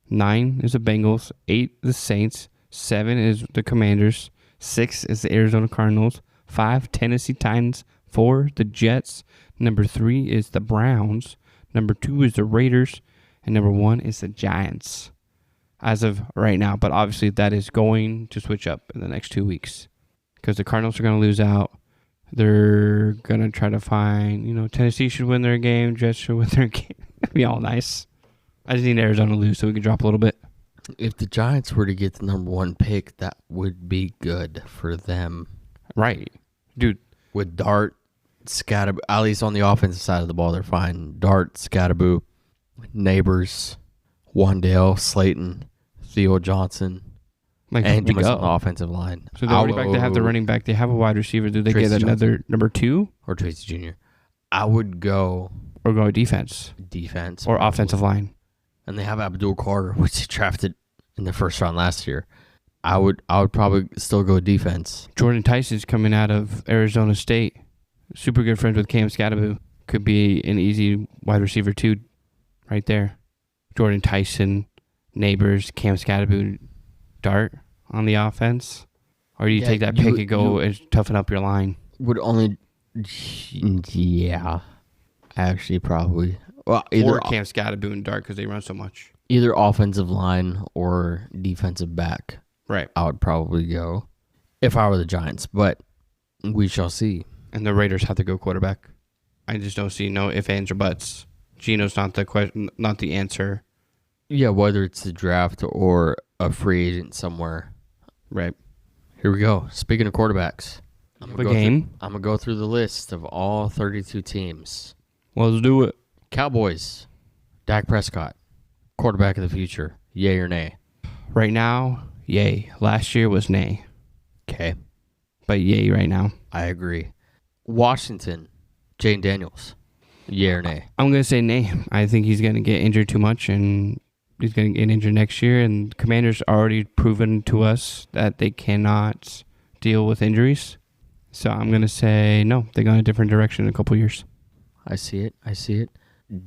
9 is the Bengals. 8 the Saints. 7 is the Commanders. 6 is the Arizona Cardinals. 5, Tennessee Titans. 4, the Jets. Number 3 is the Browns. Number 2 is the Raiders. And number 1 is the Giants. As of right now. But obviously that is going to switch up in the next 2 weeks. Because the Cardinals are going to lose out. They're going to try to find, Tennessee should win their game. Jets should win their game. That'd be all nice. I just need Arizona to lose so we can drop a little bit. If the Giants were to get the number 1 pick, that would be good for them. Right. Dude. With Dart, Scatterbo, at least on the offensive side of the ball, they're fine. Dart, Scatterbo, Neighbors, Wandale, Slayton, Theo Johnson, and Jameis on the offensive line. So the running back, they have the running back, they have a wide receiver. Do they Tracy get another Johnson. number 2? Or Tracy Jr. I would go Or go defense? defense. Or offensive line? And they have Abdul Carter, which he drafted in the first round last year. I would probably still go defense. Jordan Tyson's coming out of Arizona State. Super good friends with Cam Scatterbo. Could be an easy wide receiver too, right there. Jordan Tyson, Neighbors, Cam Scatterbo, Dart on the offense. Or do you take that pick and go and toughen up your line? Would only, yeah, actually probably. Well, either Or Cam Scatterbo and Dart because they run so much. Either offensive line or defensive back. Right. I would probably go if I were the Giants, but we shall see. And the Raiders have to go quarterback. I just don't see no ifs, ands, or buts. Geno's not the question, not the answer. Yeah, whether it's the draft or a free agent somewhere. Right. Here we go. Speaking of quarterbacks, I'm game. I'm gonna go through the list of all 32 teams. Well, let's do it. Cowboys, Dak Prescott, quarterback of the future. Yay or nay? Right now, yay. Last year was nay. Okay, But yay right now. I agree. Washington, Jane Daniels. Yay or nay? I'm going to say nay. I think he's going to get injured too much, and he's going to get injured next year. And Commanders already proven to us that they cannot deal with injuries. So I'm going to say no. They go in a different direction in a couple years. I see it.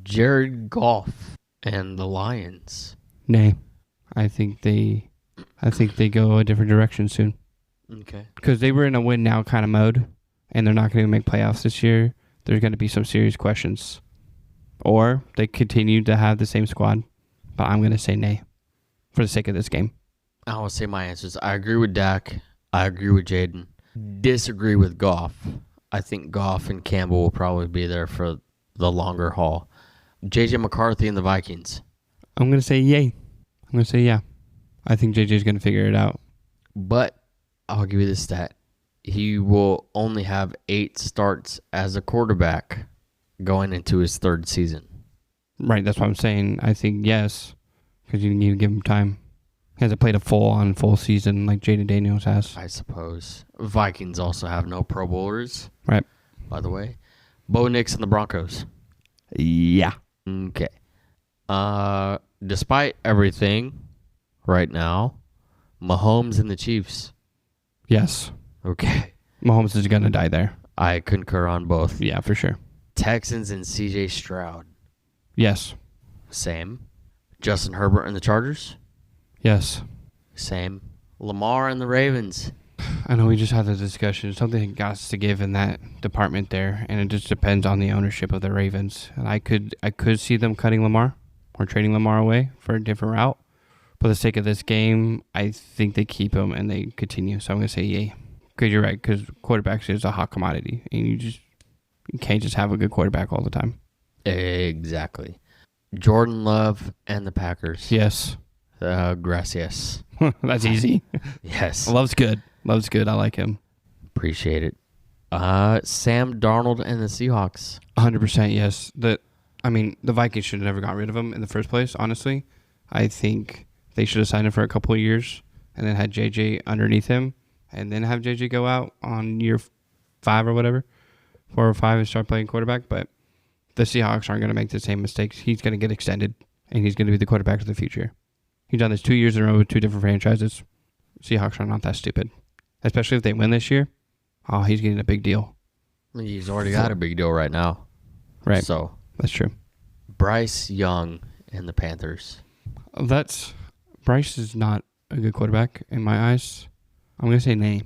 Jared Goff and the Lions. Nay. I think they go a different direction soon. Okay. Because they were in a win now kind of mode, and they're not going to make playoffs this year. There's going to be some serious questions. Or they continue to have the same squad. But I'm going to say nay for the sake of this game. I will say my answers. I agree with Dak. I agree with Jaden. Disagree with Goff. I think Goff and Campbell will probably be there for the longer haul. J.J. McCarthy and the Vikings. I'm going to say yay. I'm going to say yeah. I think JJ's going to figure it out. But I'll give you this stat. He will only have 8 starts as a quarterback going into his 3rd season. Right, that's what I'm saying. I think yes, because you need to give him time. He hasn't played a full season like Jaden Daniels has. I suppose. Vikings also have no Pro Bowlers. Right. By the way. Bo Nix and the Broncos. Yeah. Okay. Despite everything right now, Mahomes and the Chiefs. Yes. Okay. Mahomes is going to die there. I concur on both. Yeah, for sure. Texans and CJ Stroud. Yes. Same. Justin Herbert and the Chargers. Yes. Same. Lamar and the Ravens. I know we just had the discussion. Something got to give in that department there, and it just depends on the ownership of the Ravens. And I could see them cutting Lamar or trading Lamar away for a different route. For the sake of this game, I think they keep him and they continue. So I'm going to say yay. Because you're right, because quarterbacks is a hot commodity. And you can't just have a good quarterback all the time. Exactly. Jordan Love and the Packers. Yes. Gracias. That's easy. Yes. Love's good. Love's good. I like him. Appreciate it. Sam Darnold and the Seahawks. 100% yes. The Vikings should have never got rid of him in the first place, honestly. I think they should have signed him for a couple of years and then had JJ underneath him and then have JJ go out on year 5 or whatever, 4 or 5 and start playing quarterback. But the Seahawks aren't going to make the same mistakes. He's going to get extended and he's going to be the quarterback of the future. He's done this 2 years in a row with 2 different franchises. Seahawks are not that stupid, especially if they win this year. Oh, he's getting a big deal. He's already got a big deal right now. Right. So that's true. Bryce Young and the Panthers. Bryce is not a good quarterback in my eyes. I'm going to say nay.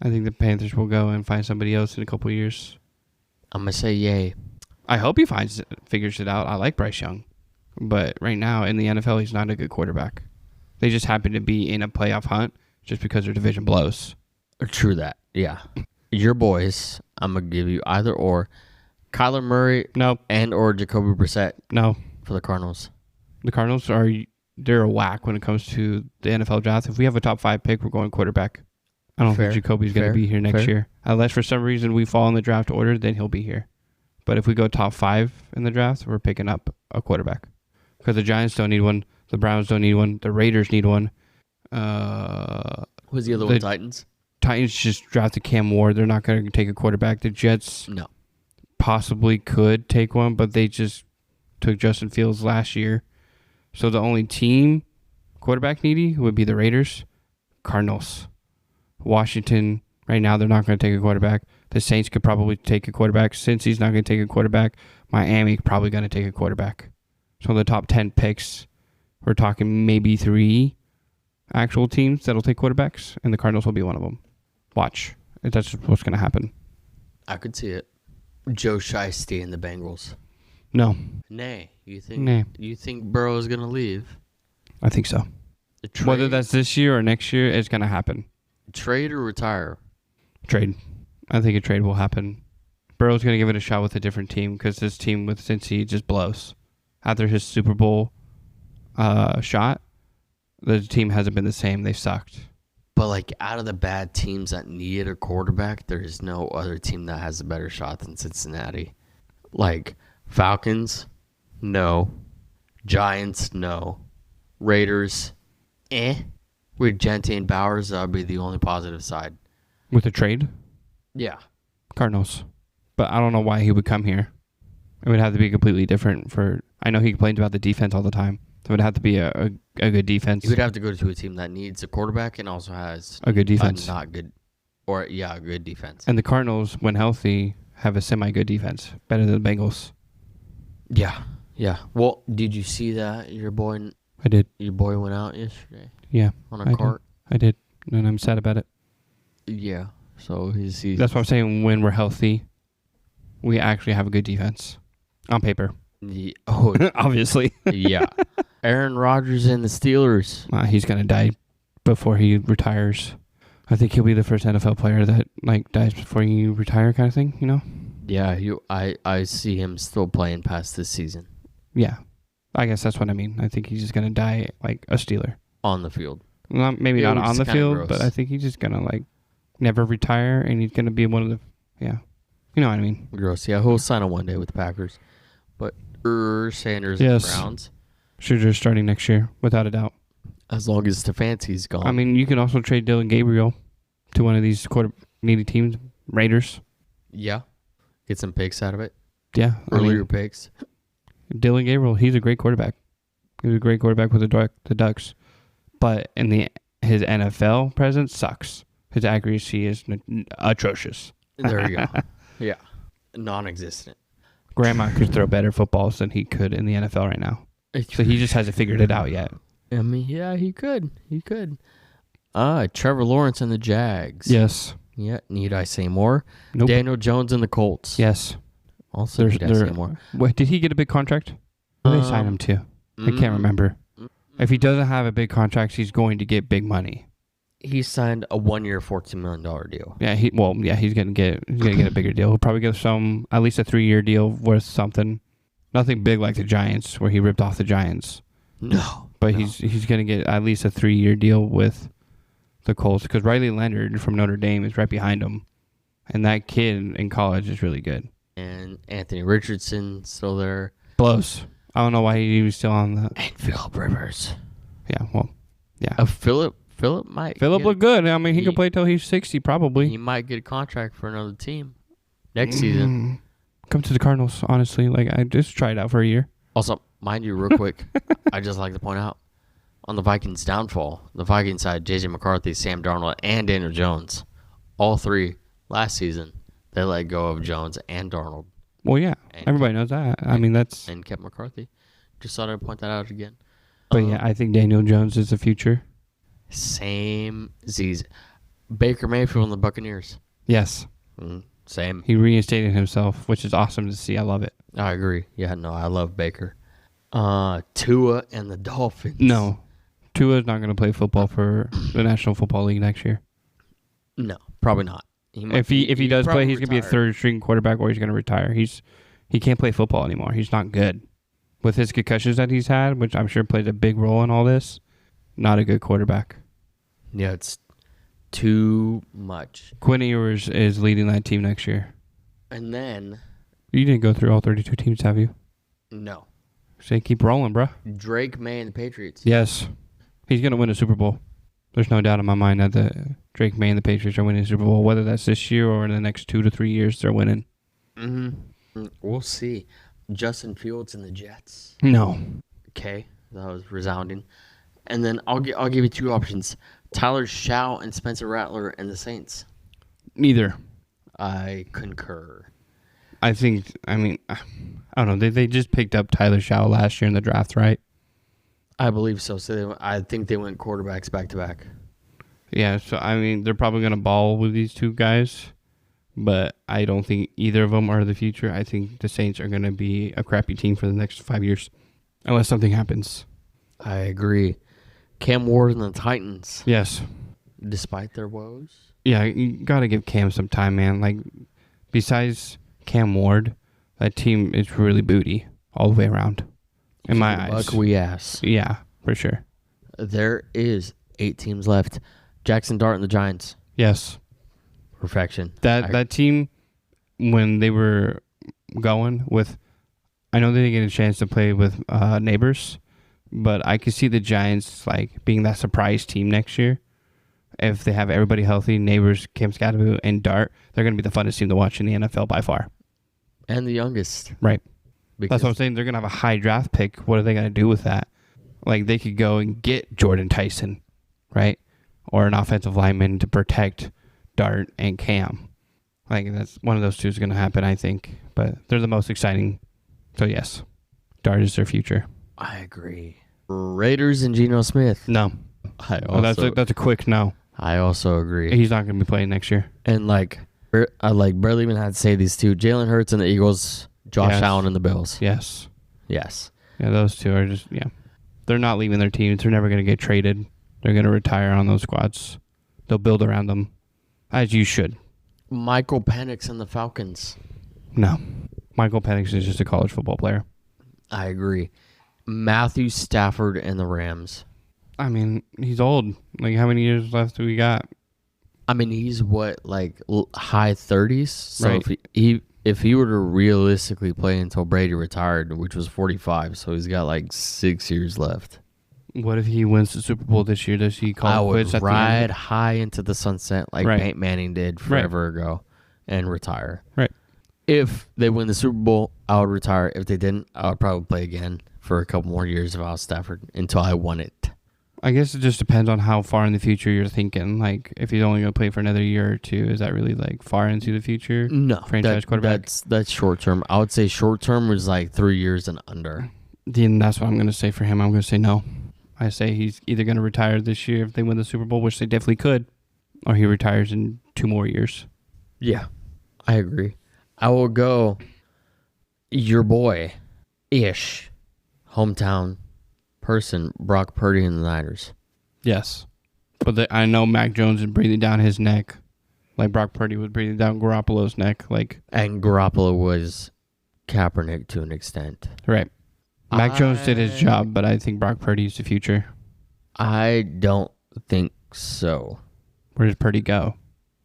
I think the Panthers will go and find somebody else in a couple years. I'm going to say yay. I hope he figures it out. I like Bryce Young. But right now in the NFL, he's not a good quarterback. They just happen to be in a playoff hunt just because their division blows. True that. Yeah. Your boys, I'm going to give you either or. Kyler Murray and or Jacoby Brissett. No. For the Cardinals. The Cardinals they're a whack when it comes to the NFL draft. If we have a top 5 pick, we're going quarterback. I don't think Jacoby's going to be here next year. Unless for some reason we fall in the draft order, then he'll be here. But if we go top 5 in the draft, we're picking up a quarterback. Because the Giants don't need one. The Browns don't need one. The Raiders need one. Who's the other one? Titans? Titans just drafted Cam Ward. They're not going to take a quarterback. The Jets possibly could take one, but they just took Justin Fields last year. So the only team quarterback needy would be the Raiders, Cardinals. Washington, right now, they're not going to take a quarterback. The Saints could probably take a quarterback. Since he's not going to take a quarterback, Miami probably going to take a quarterback. So the top 10 picks, we're talking maybe 3 actual teams that'll take quarterbacks, and the Cardinals will be one of them. Watch. That's what's going to happen. I could see it. Joe Shiesty and the Bengals. No. Nay. You think Burrow is going to leave? I think so. Whether that's this year or next year, it's going to happen. Trade or retire? Trade. I think a trade will happen. Burrow's going to give it a shot with a different team because this team with Cincy just blows. After his Super Bowl shot, the team hasn't been the same. They sucked. But, like, out of the bad teams that needed a quarterback, there is no other team that has a better shot than Cincinnati. Like, Falcons, no. Giants, no. Raiders, With Gentry and Bowers, that would be the only positive side. With a trade? Yeah. Cardinals. But I don't know why he would come here. It would have to be completely different for... I know he complains about the defense all the time. So it would have to be a good defense. He would have to go to a team that needs a quarterback and also has... a good defense. Not good... Or, a good defense. And the Cardinals, when healthy, have a semi-good defense. Better than the Bengals. Yeah. Well, did you see that? Your boy... I did. Your boy went out yesterday? Yeah. On a cart? I did. And I'm sad about it. Yeah. So he's that's what I'm saying. When we're healthy, we actually have a good defense. On paper. Yeah. Obviously. Yeah. Aaron Rodgers and the Steelers. He's going to die before he retires. I think he'll be the first NFL player that dies before you retire kind of thing, you know? Yeah, I see him still playing past this season. Yeah. I guess that's what I mean. I think he's just going to die like a Steeler. On the field. Maybe not on the field, gross. But I think he's just going to never retire, and he's going to be one of the... Yeah. You know what I mean? Gross. Yeah, he'll sign on one day with the Packers. But Sanders and the Browns. Scherzer starting next year, without a doubt. As long as Stefanski's gone. I mean, you can also trade Dylan Gabriel to one of these needy teams, Raiders. Yeah. Get some picks out of it. Yeah. Earlier picks. Dylan Gabriel, he's a great quarterback. He was a great quarterback with the Ducks. But his NFL presence sucks. His accuracy is atrocious. There you go. Yeah. Non-existent. Grandma could throw better footballs than he could in the NFL right now. So he just hasn't figured it out yet. I mean, yeah, he could. Trevor Lawrence and the Jags. Yes. Yeah. Need I say more? Nope. Daniel Jones and the Colts. Yes. Also, need I say more? Wait, did he get a big contract? Who did they sign him to? I can't remember. If he doesn't have a big contract, he's going to get big money. He signed a 1-year, $14 million deal. Yeah, he's gonna get a bigger deal. He'll probably get at least a 3-year deal worth something. Nothing big like the Giants, where he ripped off the Giants. No, but he's gonna get at least a 3-year deal with the Colts because Riley Leonard from Notre Dame is right behind him, and that kid in college is really good. And Anthony Richardson still there. Blows. I don't know why he was still on the. And Phillip Rivers. Yeah, well, yeah. Phillip might. Phillip looked good. I mean, he could play till he's 60 probably. He might get a contract for another team next season. Come to the Cardinals, honestly. I just tried out for a year. Also, mind you, real quick, I just like to point out on the Vikings' downfall, the Vikings had J.J. McCarthy, Sam Darnold, and Daniel Jones. All 3 last season. They let go of Jones and Darnold. Well, yeah. Everybody knows that. I mean, that's... And kept McCarthy. Just thought I'd point that out again. But yeah, I think Daniel Jones is the future. Same Z's. Baker Mayfield and the Buccaneers. Yes. Same. He reinstated himself, which is awesome to see. I love it. I agree. Yeah, no, I love Baker. Tua and the Dolphins. No. Tua's not going to play football for the National Football League next year. No, probably not. If he does play, he's going to be a retire. third-string quarterback, or he's going to retire. He can't play football anymore. He's not good. With his concussions that he's had, which I'm sure plays a big role in all this, not a good quarterback. Yeah, it's too much. Quinn Ewers is leading that team next year. And then, You didn't go through all 32 teams, have you? no. Say, keep rolling, bruh. Drake May and the Patriots. Yes. He's going to win a Super Bowl. There's no doubt in my mind that the Drake May and the Patriots are winning the Super Bowl. Whether that's this year or in the next 2 to 3 years, they're winning. We'll see. Justin Fields and the Jets. No. Okay, that was resounding. And then I'll give you two options: Tyler Shaw and Spencer Rattler and the Saints. Neither. I concur. I don't know. They just picked up Tyler Shaw last year in the draft, right? I believe so. I think they went quarterbacks back to back. Yeah, so they're probably going to ball with these two guys, but I don't think either of them are the future. I think the Saints are going to be a crappy team for the next 5 years, unless something happens. I agree. Cam Ward and the Titans, Yes. despite their woes. Yeah, you got to give Cam some time, man. Like, besides Cam Ward, that team is really booty all the way around, in my eyes. Buckwee ass. Yeah, for sure. There is 8 teams left. Jackson Dart and the Giants. Yes. Perfection. That team, when they were going with, I know they didn't get a chance to play with neighbors, but I could see the Giants like being that surprise team next year. If they have everybody healthy, neighbors, Cam Scadaboo, and Dart, they're going to be the funnest team to watch in the NFL by far. And the youngest. Right. Because That's what I'm saying. They're going to have a high draft pick. What are they going to do with that? Like, they could go and get Jordan Tyson, right? Or an offensive lineman to protect Dart and Cam. Like, that's one of those two is going to happen, I think. But they're the most exciting. So, yes, Dart is their future. I agree. Raiders and Geno Smith. No. That's a quick no. I also agree. He's not going to be playing next year. And I barely even had to say these two: Jalen Hurts and the Eagles, Josh Yes. Allen and the Bills. Yes. Yes. Yeah, those two are just, they're not leaving their teams. They're never going to get traded. They're going to retire on those squads. They'll build around them, as you should. Michael Penix and the Falcons. No. Michael Penix is just a college football player. I agree. Matthew Stafford and the Rams. He's old. Like, how many years left do we got? He's high 30s. So Right. if he were to realistically play until Brady retired, which was 45, so he's got 6 years left. What if he wins the Super Bowl this year? Does he I call it would quits at the ride end? high into the sunset like Right. Peyton Manning did forever ago and retire. Right. If they win the Super Bowl, I would retire. If they didn't, I would probably play again for a couple more years if I was Stafford until I won it. I guess it just depends on how far in the future you're thinking. Like, if he's only going to play for another year or two, is that really, far into the future? No. Franchise quarterback? That's short term. I would say short term was 3 years and under. Then that's what I'm going to say for him. I'm going to say no. I say he's either going to retire this year if they win the Super Bowl, which they definitely could, or he retires in 2 more years. Yeah, I agree. I will go your boy-ish hometown person, Brock Purdy and the Niners. Yes. But I know Mac Jones is breathing down his neck like Brock Purdy was breathing down Garoppolo's neck. And Garoppolo was Kaepernick to an extent. Right. Mac Jones did his job, but I think Brock Purdy's the future. I don't think so. Where does Purdy go?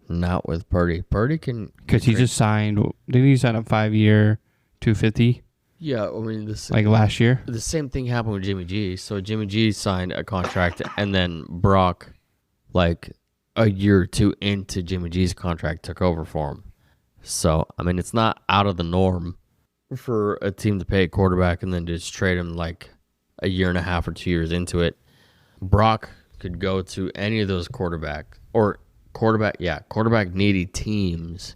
Not with Purdy. Purdy can... Because he just signed... Didn't he sign a 5-year $250? Yeah, last year? The same thing happened with Jimmy G. So Jimmy G signed a contract, and then Brock, a year or two into Jimmy G's contract, took over for him. So, it's not out of the norm for a team to pay a quarterback and then just trade him a year and a half or 2 years into it. Brock could go to any of those quarterback needy teams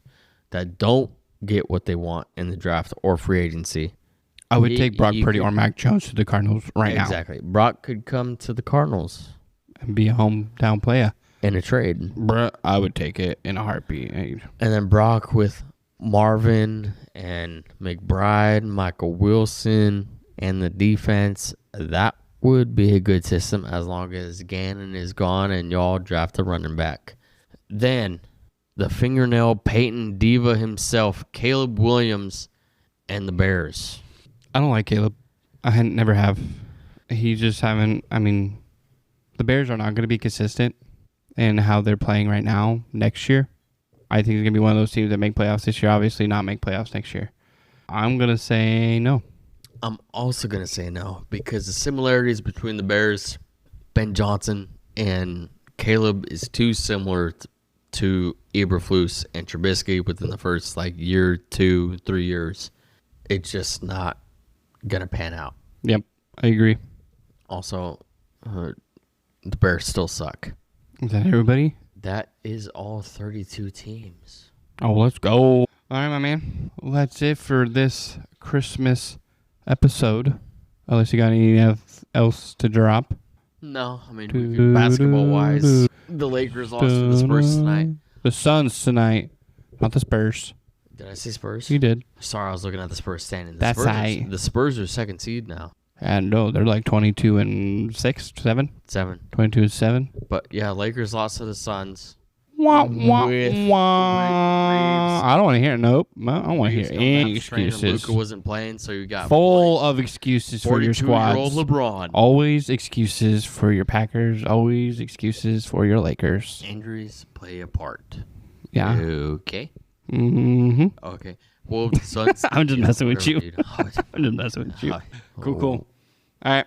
that don't get what they want in the draft or free agency. I would take Brock Purdy or Mac Jones to the Cardinals right now. Exactly. Brock could come to the Cardinals And be a hometown player. in a trade. Bruh, I would take it in a heartbeat. And then Brock with Marvin and McBride, Michael Wilson, and the defense, that would be a good system as long as Gannon is gone and y'all draft a running back. Then the fingernail Peyton Diva himself, Caleb Williams, and the Bears. I don't like Caleb. Never have. He just haven't. I mean, the Bears are not going to be consistent in how they're playing right now next year. I think it's going to be one of those teams that make playoffs this year, obviously not make playoffs next year. I'm going to say no. I'm also going to say no because the similarities between the Bears, Ben Johnson, and Caleb is too similar to Eberflus and Trubisky within the first year, 2, 3 years. It's just not going to pan out. Yep, I agree. Also, the Bears still suck. Is that everybody? That is all 32 teams. Oh, let's go. All right, my man. Well, that's it for this Christmas episode. Unless you got anything else to drop. No, I mean, basketball-wise, the Lakers lost to the Spurs tonight. The Suns tonight, not the Spurs. Did I say Spurs? You did. Sorry, I was looking at the Spurs standing. That's right. The Spurs are second seed now. And no, they're like 22-6, 7. 22-7. But yeah, Lakers lost to the Suns. Wah, wah, With wah. I don't want to hear it. Nope. I don't want to hear any excuses. Luka wasn't playing, so you got full of excuses for your squads. 42-year-old LeBron. Always excuses for your Packers. Always excuses for your Lakers. Injuries play a part. Yeah. Okay. Mm-hmm. Okay. Well, the Suns. I'm just messing with you. Dude. I'm just messing with you. Cool. All right.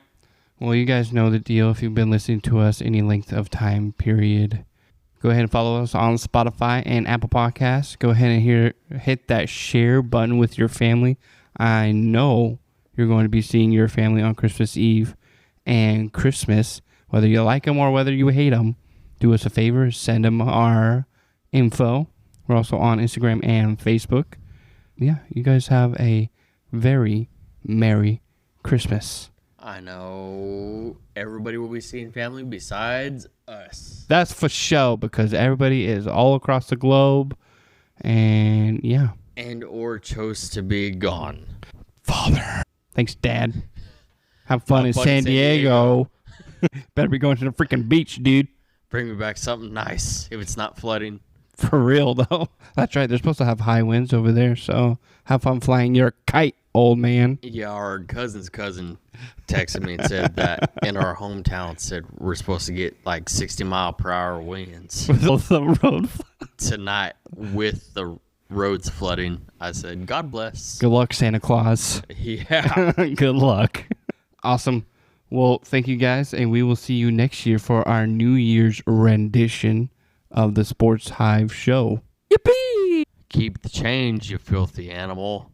Well, you guys know the deal. If you've been listening to us any length of time period, go ahead and follow us on Spotify and Apple Podcasts. Go ahead and hit that share button with your family. I know you're going to be seeing your family on Christmas Eve and Christmas. Whether you like them or whether you hate them, do us a favor. Send them our info. We're also on Instagram and Facebook. Yeah, you guys have a very Merry Christmas. I know everybody will be seeing family besides us. That's for sure because everybody is all across the globe. And yeah. And or chose to be gone. Father. Thanks, Dad. Have fun in San Diego. Better be going to the freaking beach, dude. Bring me back something nice if it's not flooding. For real, though. That's right. They're supposed to have high winds over there, so have fun flying your kite, old man. Yeah, our cousin's cousin texted me and said that in our hometown said we're supposed to get 60-mile-per-hour winds With the road tonight with the roads flooding. I said, God bless. Good luck, Santa Claus. Yeah. Good luck. Awesome. Well, thank you guys, and we will see you next year for our New Year's rendition of the SportsHive Show. Yippee! Keep the change, you filthy animal.